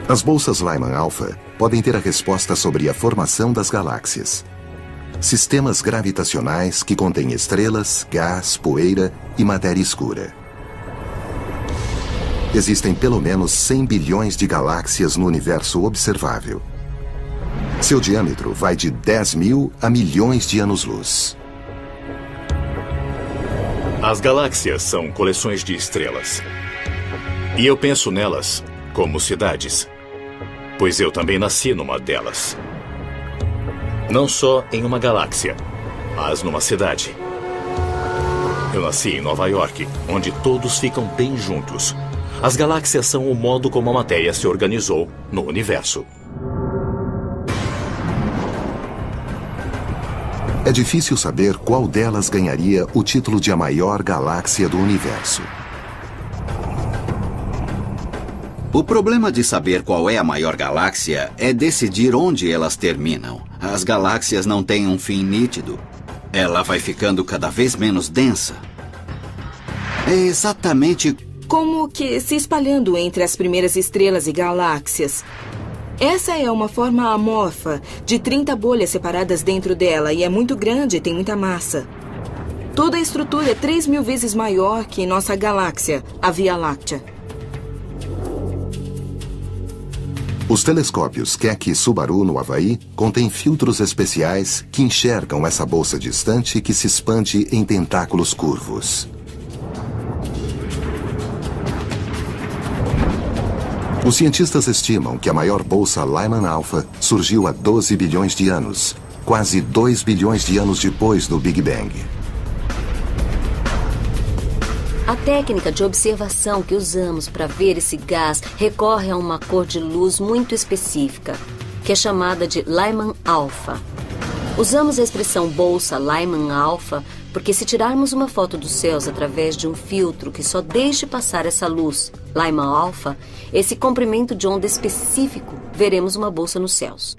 Speaker 1: As bolsas Lyman alfa podem ter a resposta sobre a formação das galáxias. Sistemas gravitacionais que contêm estrelas, gás, poeira e matéria escura. Existem pelo menos 100 bilhões de galáxias no universo observável. Seu diâmetro vai de 10 mil a milhões de anos-luz.
Speaker 3: As galáxias são coleções de estrelas. E eu penso nelas como cidades, pois eu também nasci numa delas. Não só em uma galáxia, mas numa cidade. Eu nasci em Nova York, onde todos ficam bem juntos. As galáxias são o modo como a matéria se organizou no universo.
Speaker 1: É difícil saber qual delas ganharia o título de a maior galáxia do universo.
Speaker 4: O problema de saber qual é a maior galáxia é decidir onde elas terminam. As galáxias não têm um fim nítido. Ela vai ficando cada vez menos densa. É exatamente
Speaker 7: como que se espalhando entre as primeiras estrelas e galáxias. Essa é uma forma amorfa, de 30 bolhas separadas dentro dela, e é muito grande e tem muita massa. Toda a estrutura é 3.000 vezes maior que nossa galáxia, a Via Láctea.
Speaker 1: Os telescópios Keck e Subaru, no Havaí, contêm filtros especiais que enxergam essa bolsa distante que se expande em tentáculos curvos. Os cientistas estimam que a maior bolsa Lyman alfa surgiu há 12 bilhões de anos, quase 2 bilhões de anos depois do Big Bang.
Speaker 5: A técnica de observação que usamos para ver esse gás recorre a uma cor de luz muito específica, que é chamada de Lyman alfa. Usamos a expressão bolsa Lyman alfa porque se tirarmos uma foto dos céus através de um filtro que só deixe passar essa luz, Lyman alfa, esse comprimento de onda específico, veremos uma bolsa nos céus.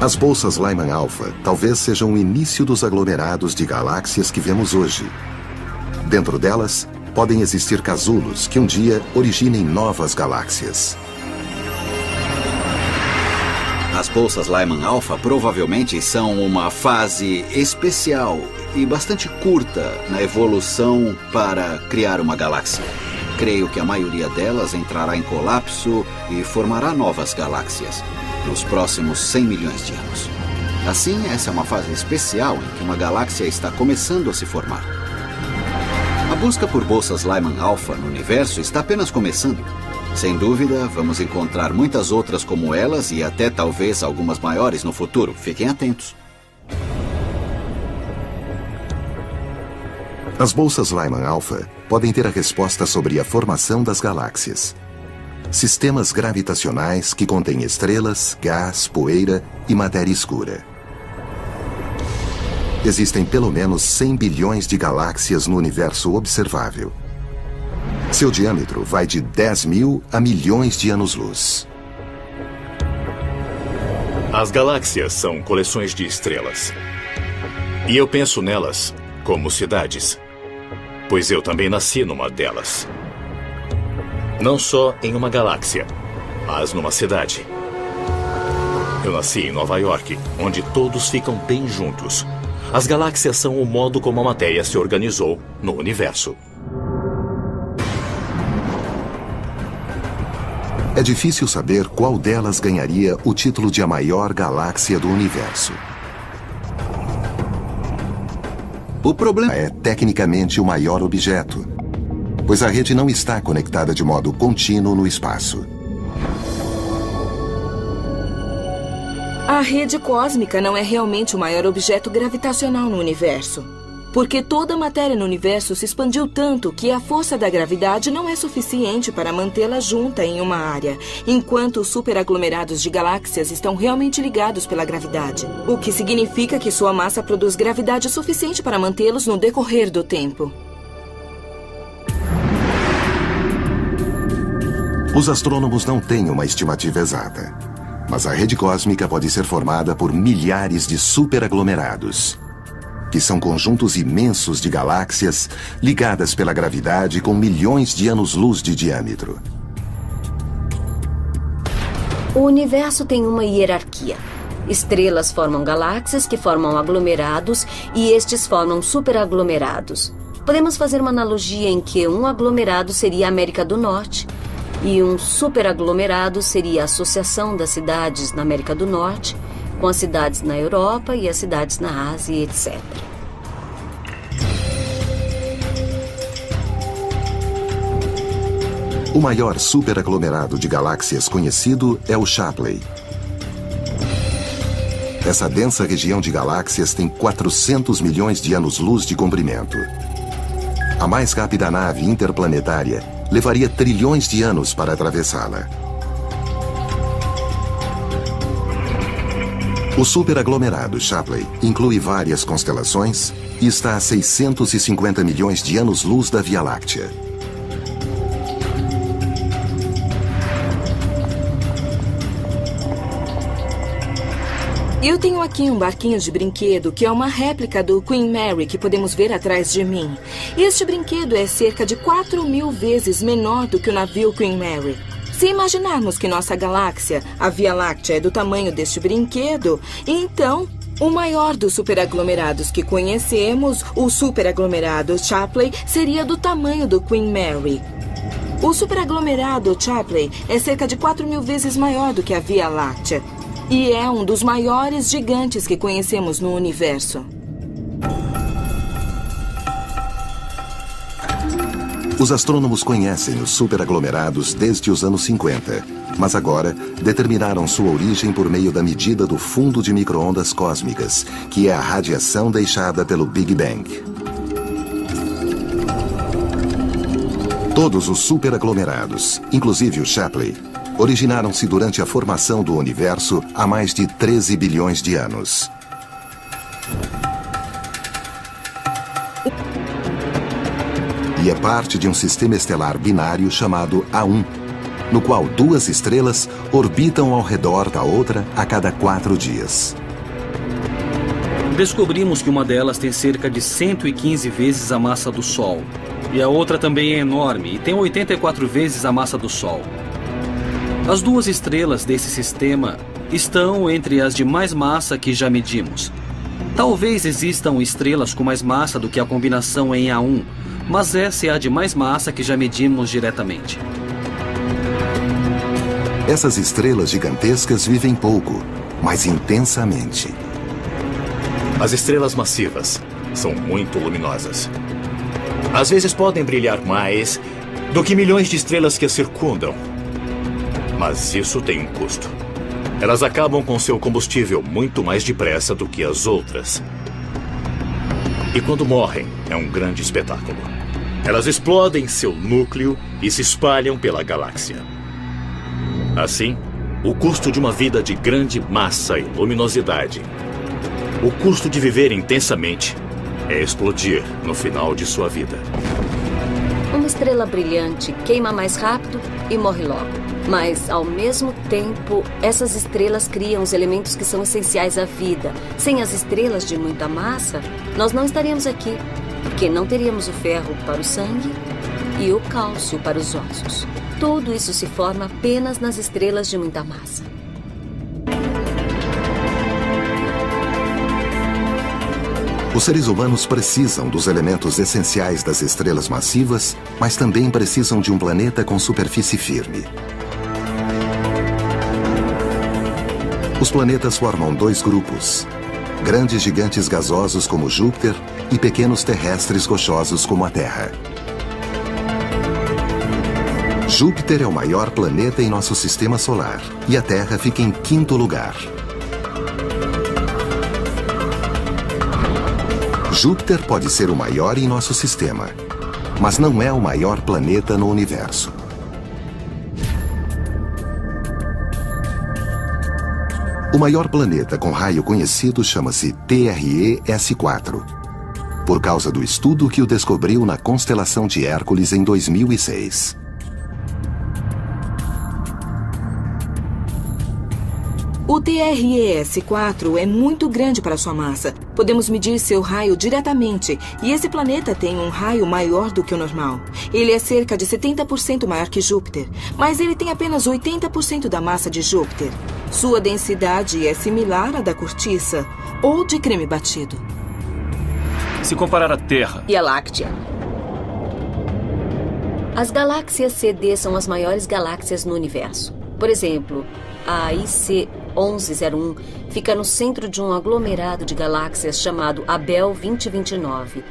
Speaker 1: As bolsas Lyman alfa talvez sejam o início dos aglomerados de galáxias que vemos hoje. Dentro delas, podem existir casulos que um dia originem novas galáxias.
Speaker 4: As bolsas Lyman alfa provavelmente são uma fase especial e bastante curta na evolução para criar uma galáxia. Creio que a maioria delas entrará em colapso e formará novas galáxias nos próximos 100 milhões de anos. Assim, essa é uma fase especial em que uma galáxia está começando a se formar. A busca por bolsas Lyman alfa no universo está apenas começando. Sem dúvida, vamos encontrar muitas outras como elas e até talvez algumas maiores no futuro. Fiquem atentos.
Speaker 1: As bolsas Lyman alfa podem ter a resposta sobre a formação das galáxias. Sistemas gravitacionais que contêm estrelas, gás, poeira e matéria escura. Existem pelo menos 100 bilhões de galáxias no universo observável. Seu diâmetro vai de 10 mil a milhões de anos-luz.
Speaker 3: As galáxias são coleções de estrelas. E eu penso nelas como cidades, pois eu também nasci numa delas. Não só em uma galáxia, mas numa cidade. Eu nasci em Nova York, onde todos ficam bem juntos. As galáxias são o modo como a matéria se organizou no universo.
Speaker 1: É difícil saber qual delas ganharia o título de a maior galáxia do universo. O problema é tecnicamente o maior objeto, pois a rede não está conectada de modo contínuo no espaço.
Speaker 7: A rede cósmica não é realmente o maior objeto gravitacional no universo, porque toda a matéria no universo se expandiu tanto que a força da gravidade não é suficiente para mantê-la junta em uma área, enquanto os superaglomerados de galáxias estão realmente ligados pela gravidade, o que significa que sua massa produz gravidade suficiente para mantê-los no decorrer do tempo.
Speaker 1: Os astrônomos não têm uma estimativa exata, mas a rede cósmica pode ser formada por milhares de superaglomerados, que são conjuntos imensos de galáxias ligadas pela gravidade com milhões de anos-luz de diâmetro.
Speaker 5: O universo tem uma hierarquia. Estrelas formam galáxias que formam aglomerados e estes formam superaglomerados. Podemos fazer uma analogia em que um aglomerado seria a América do Norte e um superaglomerado seria a associação das cidades na América do Norte com as cidades na Europa e as cidades na Ásia, etc.
Speaker 1: O maior superaglomerado de galáxias conhecido é o Shapley. Essa densa região de galáxias tem 400 milhões de anos-luz de comprimento. A mais rápida nave interplanetária levaria trilhões de anos para atravessá-la. O superaglomerado Shapley inclui várias constelações e está a 650 milhões de anos-luz da Via Láctea.
Speaker 7: Eu tenho aqui um barquinho de brinquedo que é uma réplica do Queen Mary que podemos ver atrás de mim. Este brinquedo é cerca de 4.000 vezes menor do que o navio Queen Mary. Se imaginarmos que nossa galáxia, a Via Láctea, é do tamanho deste brinquedo, então o maior dos superaglomerados que conhecemos, o superaglomerado Shapley, seria do tamanho do Queen Mary. O superaglomerado Shapley é cerca de 4.000 vezes maior do que a Via Láctea e é um dos maiores gigantes que conhecemos no universo.
Speaker 1: Os astrônomos conhecem os superaglomerados desde os anos 50, mas agora determinaram sua origem por meio da medida do fundo de micro-ondas cósmicas, que é a radiação deixada pelo Big Bang. Todos os superaglomerados, inclusive o Shapley, originaram-se durante a formação do universo há mais de 13 bilhões de anos. E é parte de um sistema estelar binário chamado A1, no qual duas estrelas orbitam ao redor da outra a cada 4 dias.
Speaker 8: Descobrimos que uma delas tem cerca de 115 vezes a massa do Sol. E a outra também é enorme e tem 84 vezes a massa do Sol. As duas estrelas desse sistema estão entre as de mais massa que já medimos. Talvez existam estrelas com mais massa do que a combinação em A1, mas essa é a de mais massa que já medimos diretamente.
Speaker 1: Essas estrelas gigantescas vivem pouco, mas intensamente.
Speaker 3: As estrelas massivas são muito luminosas. Às vezes podem brilhar mais do que milhões de estrelas que as circundam. Mas isso tem um custo. Elas acabam com seu combustível muito mais depressa do que as outras. E quando morrem, é um grande espetáculo. Elas explodem seu núcleo e se espalham pela galáxia. Assim, o custo de uma vida de grande massa e luminosidade, o custo de viver intensamente, é explodir no final de sua vida.
Speaker 5: Uma estrela brilhante queima mais rápido e morre logo. Mas, ao mesmo tempo, essas estrelas criam os elementos que são essenciais à vida. Sem as estrelas de muita massa, nós não estaríamos aqui, porque não teríamos o ferro para o sangue e o cálcio para os ossos. Tudo isso se forma apenas nas estrelas de muita massa.
Speaker 1: Os seres humanos precisam dos elementos essenciais das estrelas massivas, mas também precisam de um planeta com superfície firme. Os planetas formam dois grupos: grandes gigantes gasosos como Júpiter e pequenos terrestres rochosos como a Terra. Júpiter é o maior planeta em nosso sistema solar e a Terra fica em quinto lugar. Júpiter pode ser o maior em nosso sistema, mas não é o maior planeta no universo. O maior planeta com raio conhecido chama-se TRE-S4, por causa do estudo que o descobriu na constelação de Hércules em 2006.
Speaker 7: O TRE-S4 é muito grande para sua massa. Podemos medir seu raio diretamente, e esse planeta tem um raio maior do que o normal. Ele é cerca de 70% maior que Júpiter, mas ele tem apenas 80% da massa de Júpiter. Sua densidade é similar à da cortiça ou de creme batido.
Speaker 6: Se comparar a Terra
Speaker 2: E a Láctea?
Speaker 5: As galáxias CD são as maiores galáxias no universo. Por exemplo, a IC 1101 fica no centro de um aglomerado de galáxias chamado Abell 2029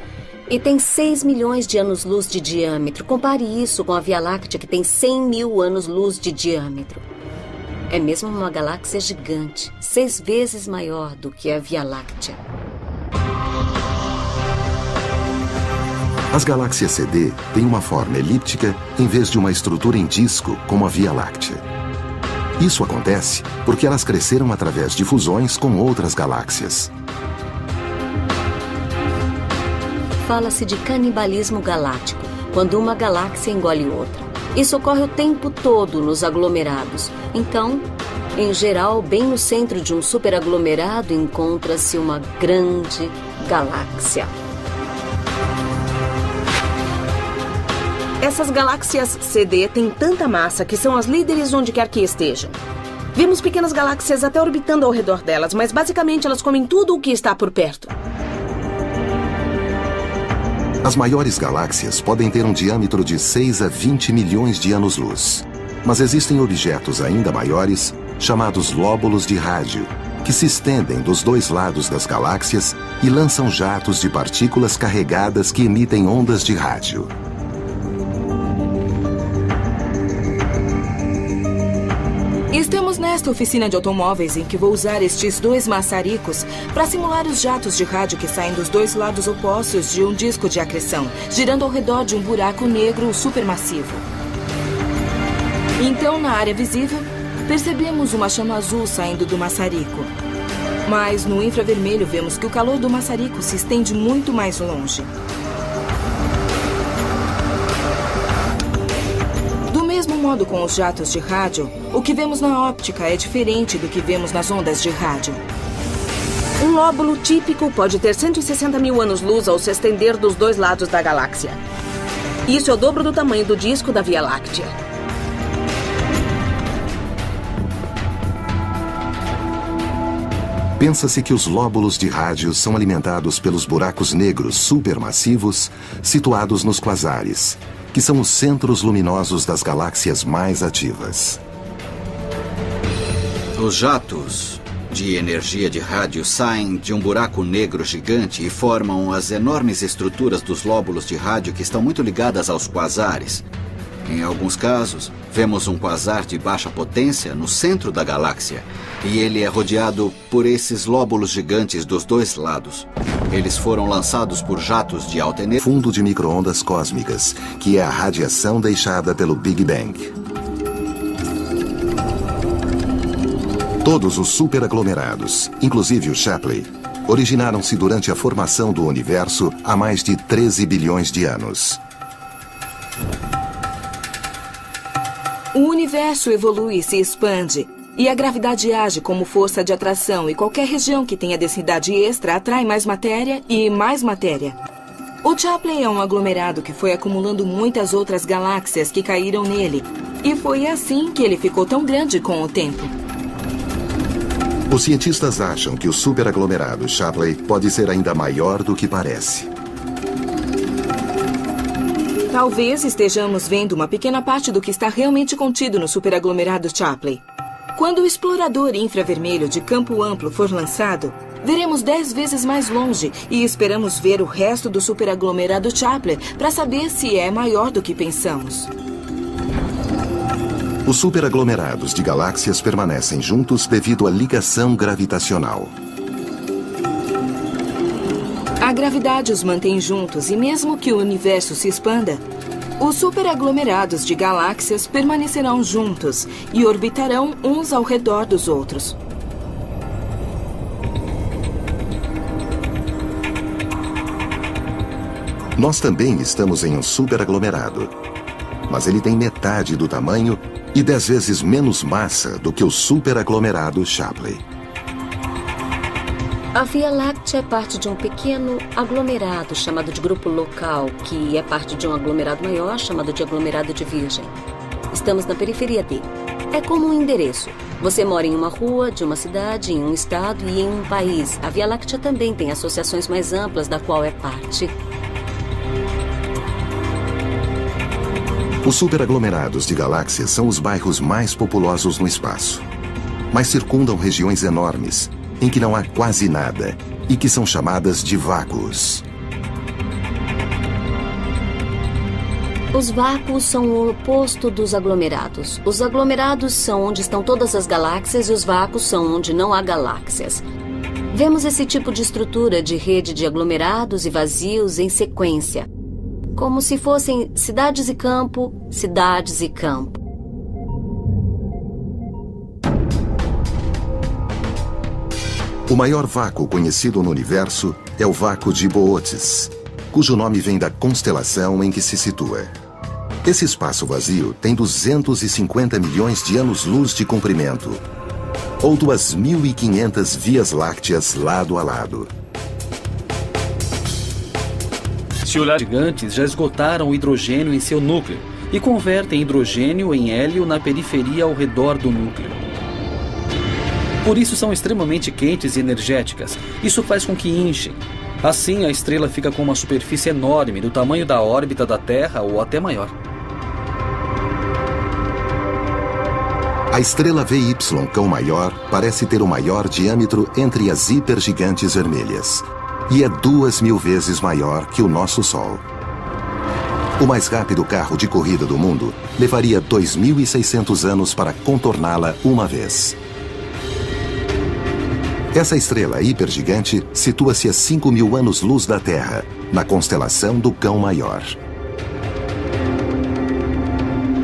Speaker 5: e tem 6 milhões de anos-luz de diâmetro. Compare isso com a Via Láctea, que tem 100 mil anos-luz de diâmetro. É mesmo uma galáxia gigante, 6 vezes maior do que a Via Láctea.
Speaker 1: As galáxias CD têm uma forma elíptica em vez de uma estrutura em disco como a Via Láctea. Isso acontece porque elas cresceram através de fusões com outras galáxias.
Speaker 5: Fala-se de canibalismo galáctico, quando uma galáxia engole outra. Isso ocorre o tempo todo nos aglomerados. Então, em geral, bem no centro de um superaglomerado encontra-se uma grande galáxia.
Speaker 2: Essas galáxias CD têm tanta massa que são as líderes onde quer que estejam. Vemos pequenas galáxias até orbitando ao redor delas, mas basicamente elas comem tudo o que está por perto.
Speaker 1: As maiores galáxias podem ter um diâmetro de 6 a 20 milhões de anos-luz. Mas existem objetos ainda maiores, chamados lóbulos de rádio, que se estendem dos dois lados das galáxias e lançam jatos de partículas carregadas que emitem ondas de rádio.
Speaker 7: Estamos nesta oficina de automóveis em que vou usar estes dois maçaricos para simular os jatos de rádio que saem dos dois lados opostos de um disco de acreção, girando ao redor de um buraco negro supermassivo. Então, na área visível, percebemos uma chama azul saindo do maçarico. Mas no infravermelho vemos que o calor do maçarico se estende muito mais longe. Do mesmo modo com os jatos de rádio, o que vemos na óptica é diferente do que vemos nas ondas de rádio.
Speaker 2: Um lóbulo típico pode ter 160 mil anos-luz ao se estender dos dois lados da galáxia. Isso é o dobro do tamanho do disco da Via Láctea.
Speaker 1: Pensa-se que os lóbulos de rádio são alimentados pelos buracos negros supermassivos situados nos quasares, que são os centros luminosos das galáxias mais ativas.
Speaker 4: Os jatos de energia de rádio saem de um buraco negro gigante e formam as enormes estruturas dos lóbulos de rádio que estão muito ligadas aos quasares. Em alguns casos, vemos um quasar de baixa potência no centro da galáxia, e ele é rodeado por esses lóbulos gigantes dos dois lados. Eles foram lançados por jatos de alta energia.
Speaker 1: Fundo de micro-ondas cósmicas, que é a radiação deixada pelo Big Bang. Todos os superaglomerados, inclusive o Shapley, originaram-se durante a formação do universo há mais de 13 bilhões de anos.
Speaker 7: O universo evolui e se expande, e a gravidade age como força de atração, e qualquer região que tenha densidade extra atrai mais matéria e mais matéria. O Shapley é um aglomerado que foi acumulando muitas outras galáxias que caíram nele, e foi assim que ele ficou tão grande com o tempo.
Speaker 1: Os cientistas acham que o superaglomerado Shapley pode ser ainda maior do que parece.
Speaker 7: Talvez estejamos vendo uma pequena parte do que está realmente contido no superaglomerado Shapley. Quando o explorador infravermelho de campo amplo for lançado, veremos 10 vezes mais longe e esperamos ver o resto do superaglomerado Shapley para saber se é maior do que pensamos.
Speaker 1: Os superaglomerados de galáxias permanecem juntos devido à ligação gravitacional.
Speaker 7: A gravidade os mantém juntos e mesmo que o universo se expanda, os superaglomerados de galáxias permanecerão juntos e orbitarão uns ao redor dos outros.
Speaker 1: Nós também estamos em um superaglomerado, mas ele tem metade do tamanho e 10 vezes menos massa do que o superaglomerado Shapley.
Speaker 5: A Via Láctea é parte de um pequeno aglomerado chamado de grupo local, que é parte de um aglomerado maior chamado de aglomerado de Virgem. Estamos na periferia dele. É como um endereço. Você mora em uma rua, de uma cidade, em um estado e em um país. A Via Láctea também tem associações mais amplas da qual é parte.
Speaker 1: Os superaglomerados de galáxias são os bairros mais populosos no espaço, mas circundam regiões enormes, em que não há quase nada, e que são chamadas de vácuos.
Speaker 5: Os vácuos são o oposto dos aglomerados. Os aglomerados são onde estão todas as galáxias e os vácuos são onde não há galáxias. Vemos esse tipo de estrutura de rede de aglomerados e vazios em sequência, como se fossem cidades e campo, cidades e campo.
Speaker 1: O maior vácuo conhecido no universo é o vácuo de Boötes, cujo nome vem da constelação em que se situa. Esse espaço vazio tem 250 milhões de anos-luz de comprimento, ou 2.500 vias lácteas lado a lado.
Speaker 8: Os gigantes já esgotaram o hidrogênio em seu núcleo e convertem hidrogênio em hélio na periferia ao redor do núcleo. Por isso são extremamente quentes e energéticas. Isso faz com que inchem. Assim, a estrela fica com uma superfície enorme, do tamanho da órbita da Terra ou até maior.
Speaker 1: A estrela VY Cão Maior parece ter o maior diâmetro entre as hipergigantes vermelhas. E é 2.000 vezes maior que o nosso Sol. O mais rápido carro de corrida do mundo levaria 2.600 anos para contorná-la uma vez. Essa estrela hipergigante situa-se a 5.000 anos-luz da Terra, na constelação do Cão Maior.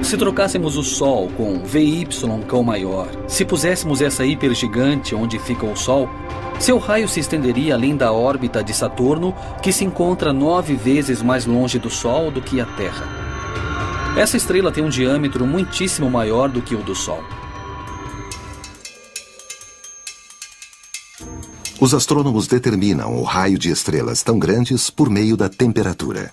Speaker 8: Se trocássemos o Sol com VY Cão Maior, se puséssemos essa hipergigante onde fica o Sol, seu raio se estenderia além da órbita de Saturno, que se encontra 9 vezes mais longe do Sol do que a Terra. Essa estrela tem um diâmetro muitíssimo maior do que o do Sol.
Speaker 1: Os astrônomos determinam o raio de estrelas tão grandes por meio da temperatura.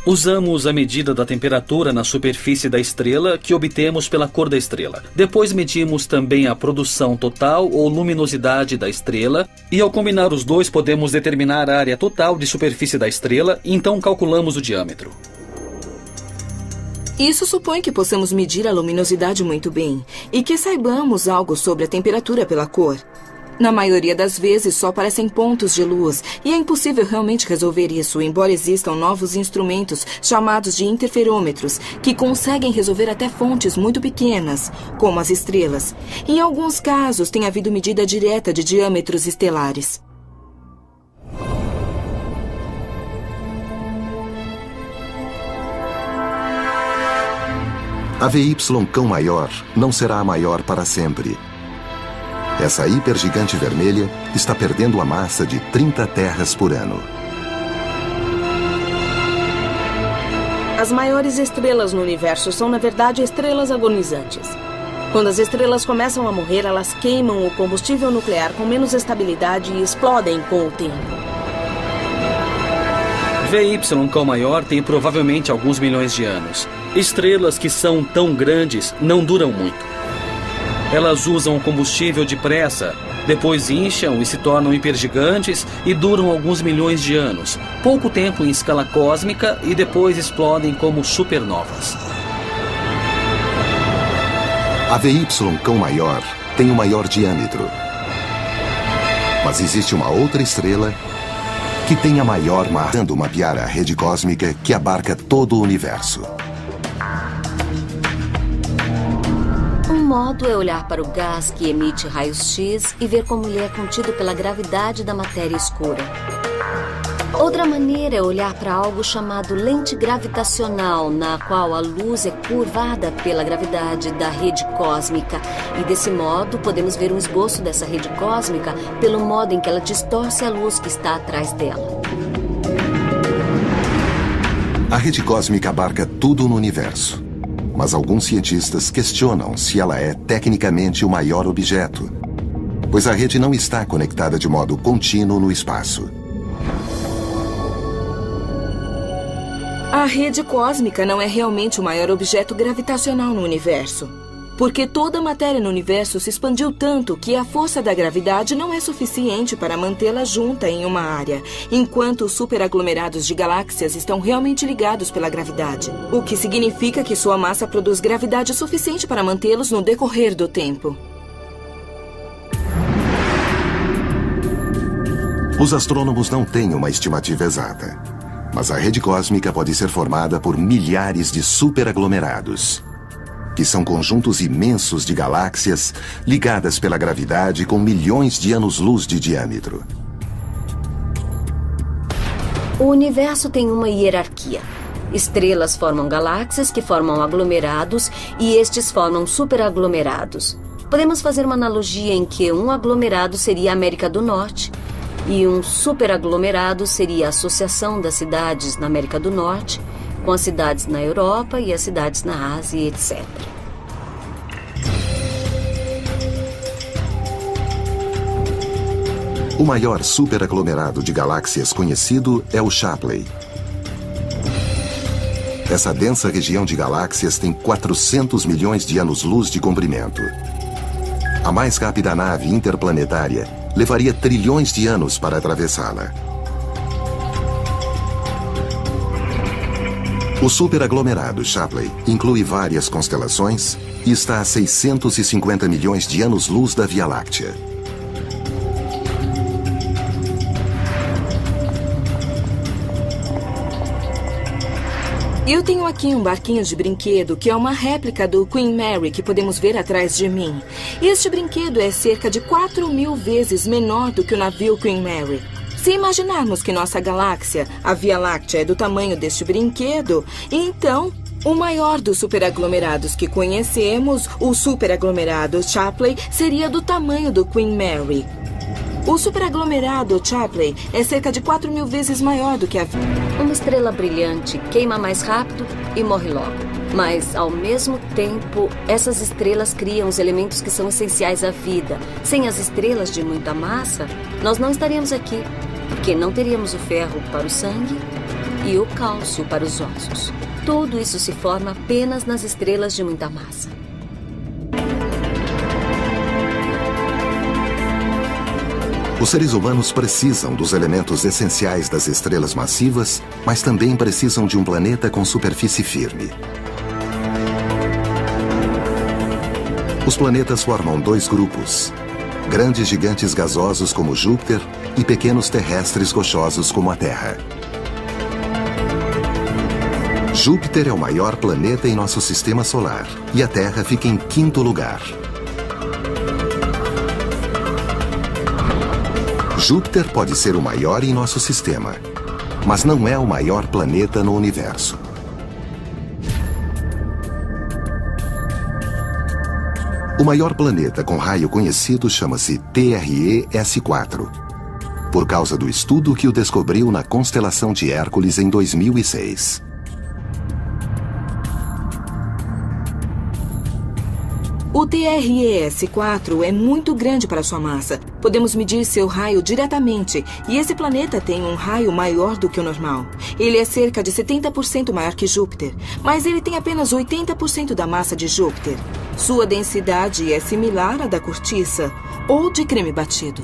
Speaker 8: Usamos a medida da temperatura na superfície da estrela que obtemos pela cor da estrela. Depois medimos também a produção total ou luminosidade da estrela e ao combinar os dois podemos determinar a área total de superfície da estrela e então calculamos o diâmetro.
Speaker 7: Isso supõe que possamos medir a luminosidade muito bem e que saibamos algo sobre a temperatura pela cor. Na maioria das vezes, só aparecem pontos de luz e é impossível realmente resolver isso, embora existam novos instrumentos chamados de interferômetros, que conseguem resolver até fontes muito pequenas, como as estrelas. Em alguns casos, tem havido medida direta de diâmetros estelares.
Speaker 1: A VY Cão Maior não será a maior para sempre. Essa hipergigante vermelha está perdendo a massa de 30 terras por ano.
Speaker 2: As maiores estrelas no universo são, na verdade, estrelas agonizantes. Quando as estrelas começam a morrer, elas queimam o combustível nuclear com menos estabilidade e explodem com o tempo.
Speaker 8: VY Cão Maior tem provavelmente alguns milhões de anos. Estrelas que são tão grandes não duram muito. Elas usam combustível depressa, depois incham e se tornam hipergigantes e duram alguns milhões de anos, pouco tempo em escala cósmica e depois explodem como supernovas.
Speaker 1: A VY Cão Maior tem o maior diâmetro. Mas existe uma outra estrela que tem a maior massa, tentando mapear a rede cósmica que abarca todo o universo.
Speaker 5: Um modo é olhar para o gás que emite raios-x e ver como ele é contido pela gravidade da matéria escura. Outra maneira é olhar para algo chamado lente gravitacional, na qual a luz é curvada pela gravidade da rede cósmica. E desse modo, podemos ver um esboço dessa rede cósmica pelo modo em que ela distorce a luz que está atrás dela.
Speaker 1: A rede cósmica abarca tudo no universo. Mas alguns cientistas questionam se ela é tecnicamente o maior objeto, pois a rede não está conectada de modo contínuo no espaço.
Speaker 7: A rede cósmica não é realmente o maior objeto gravitacional no universo, porque toda a matéria no universo se expandiu tanto que a força da gravidade não é suficiente para mantê-la junta em uma área, enquanto os superaglomerados de galáxias estão realmente ligados pela gravidade, o que significa que sua massa produz gravidade suficiente para mantê-los no decorrer do tempo.
Speaker 1: Os astrônomos não têm uma estimativa exata. Mas a rede cósmica pode ser formada por milhares de superaglomerados, que são conjuntos imensos de galáxias ligadas pela gravidade com milhões de anos-luz de diâmetro.
Speaker 5: O universo tem uma hierarquia. Estrelas formam galáxias que formam aglomerados e estes formam superaglomerados. Podemos fazer uma analogia em que um aglomerado seria a América do Norte, e um superaglomerado seria a associação das cidades na América do Norte com as cidades na Europa e as cidades na Ásia, etc.
Speaker 1: O maior superaglomerado de galáxias conhecido é o Shapley. Essa densa região de galáxias tem 400 milhões de anos-luz de comprimento. A mais rápida nave interplanetária levaria trilhões de anos para atravessá-la. O superaglomerado Shapley inclui várias constelações e está a 650 milhões de anos-luz da Via Láctea.
Speaker 7: Eu tenho aqui um barquinho de brinquedo que é uma réplica do Queen Mary que podemos ver atrás de mim. Este brinquedo é cerca de 4.000 vezes menor do que o navio Queen Mary. Se imaginarmos que nossa galáxia, a Via Láctea, é do tamanho deste brinquedo, então o maior dos superaglomerados que conhecemos, o superaglomerado Shapley, seria do tamanho do Queen Mary. O superaglomerado Shapley é cerca de 4.000 vezes maior do que a Via.
Speaker 5: Uma estrela brilhante queima mais rápido e morre logo. Mas, ao mesmo tempo, essas estrelas criam os elementos que são essenciais à vida. Sem as estrelas de muita massa, nós não estaríamos aqui, porque não teríamos o ferro para o sangue e o cálcio para os ossos. Tudo isso se forma apenas nas estrelas de muita massa.
Speaker 1: Os seres humanos precisam dos elementos essenciais das estrelas massivas, mas também precisam de um planeta com superfície firme. Os planetas formam dois grupos: grandes gigantes gasosos como Júpiter e pequenos terrestres rochosos como a Terra. Júpiter é o maior planeta em nosso sistema solar e a Terra fica em quinto lugar. Júpiter pode ser o maior em nosso sistema, mas não é o maior planeta no universo. O maior planeta com raio conhecido chama-se TRE-S4, por causa do estudo que o descobriu na constelação de Hércules em 2006.
Speaker 7: O TRES-4 é muito grande para sua massa. Podemos medir seu raio diretamente, e esse planeta tem um raio maior do que o normal. Ele é cerca de 70% maior que Júpiter, mas ele tem apenas 80% da massa de Júpiter. Sua densidade é similar à da cortiça ou de creme batido.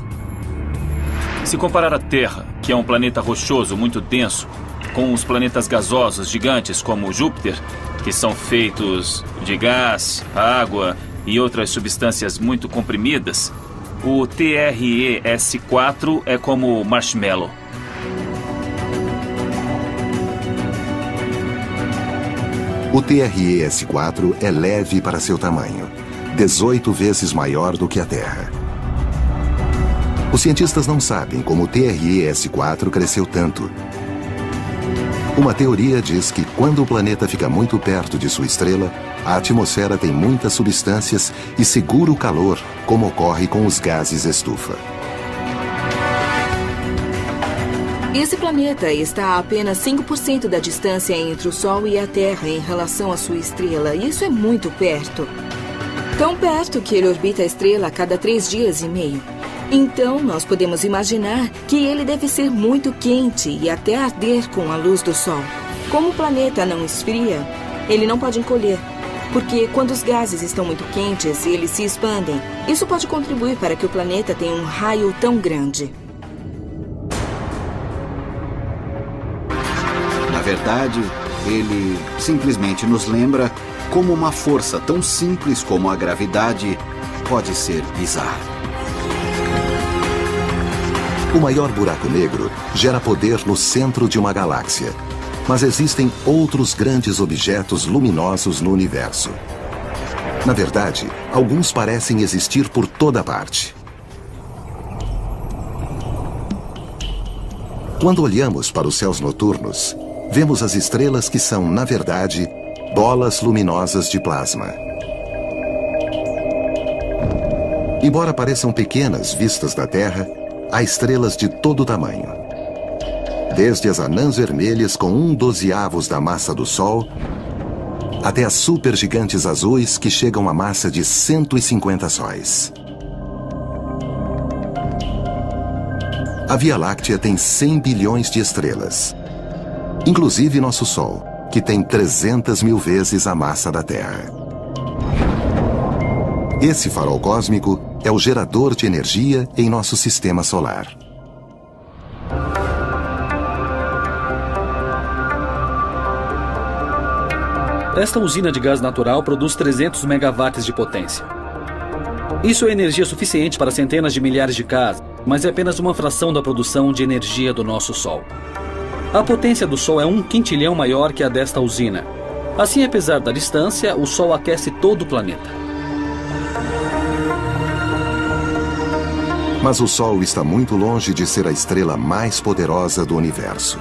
Speaker 6: Se comparar a Terra, que é um planeta rochoso muito denso, com os planetas gasosos gigantes como Júpiter, que são feitos de gás, água e outras substâncias muito comprimidas, o TRES-4 é como marshmallow.
Speaker 1: O TRES-4 é leve para seu tamanho, 18 vezes maior do que a Terra. Os cientistas não sabem como o TRES-4 cresceu tanto. Uma teoria diz que quando o planeta fica muito perto de sua estrela, a atmosfera tem muitas substâncias e segura o calor, como ocorre com os gases estufa.
Speaker 7: Esse planeta está a apenas 5% da distância entre o Sol e a Terra em relação à sua estrela. Isso é muito perto. Tão perto que ele orbita a estrela a cada 3 dias e meio. Então, nós podemos imaginar que ele deve ser muito quente e até arder com a luz do Sol. Como o planeta não esfria, ele não pode encolher, porque quando os gases estão muito quentes, eles se expandem. Isso pode contribuir para que o planeta tenha um raio tão grande.
Speaker 4: Na verdade, ele simplesmente nos lembra como uma força tão simples como a gravidade pode ser bizarra.
Speaker 1: O maior buraco negro gera poder no centro de uma galáxia. Mas existem outros grandes objetos luminosos no universo. Na verdade, alguns parecem existir por toda parte. Quando olhamos para os céus noturnos, vemos as estrelas que são, na verdade, bolas luminosas de plasma. Embora pareçam pequenas vistas da Terra, há estrelas de todo tamanho. Desde as anãs vermelhas com 1/12 da massa do Sol, até as supergigantes azuis que chegam à massa de 150 sóis. A Via Láctea tem 100 bilhões de estrelas, inclusive nosso Sol, que tem 300 mil vezes a massa da Terra. Esse farol cósmico é o gerador de energia em nosso sistema solar.
Speaker 8: Esta usina de gás natural produz 300 megawatts de potência. Isso é energia suficiente para centenas de milhares de casas, mas é apenas uma fração da produção de energia do nosso Sol. A potência do Sol é 1 quintilhão maior que a desta usina. Assim, apesar da distância, o Sol aquece todo o planeta.
Speaker 1: Mas o Sol está muito longe de ser a estrela mais poderosa do universo.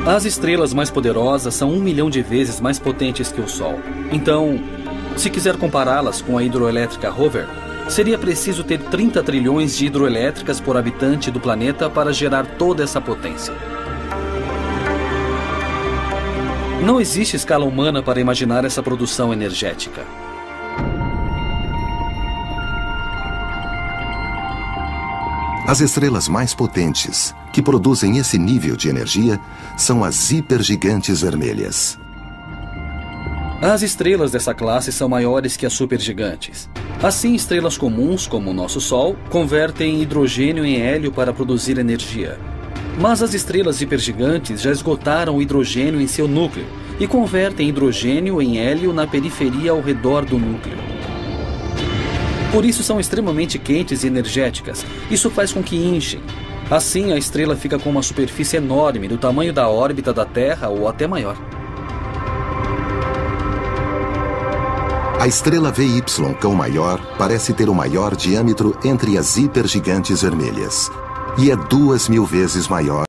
Speaker 8: As estrelas mais poderosas são 1 milhão de vezes mais potentes que o Sol. Então, se quiser compará-las com a hidroelétrica Rover, seria preciso ter 30 trilhões de hidroelétricas por habitante do planeta para gerar toda essa potência. Não existe escala humana para imaginar essa produção energética.
Speaker 1: As estrelas mais potentes, que produzem esse nível de energia, são as hipergigantes vermelhas.
Speaker 8: As estrelas dessa classe são maiores que as supergigantes. Assim, estrelas comuns, como o nosso Sol, convertem hidrogênio em hélio para produzir energia. Mas as estrelas hipergigantes já esgotaram o hidrogênio em seu núcleo e convertem hidrogênio em hélio na periferia ao redor do núcleo. Por isso são extremamente quentes e energéticas. Isso faz com que inchem. Assim, a estrela fica com uma superfície enorme, do tamanho da órbita da Terra ou até maior.
Speaker 1: A estrela VY Cão Maior parece ter o maior diâmetro entre as hipergigantes vermelhas e é 2.000 vezes maior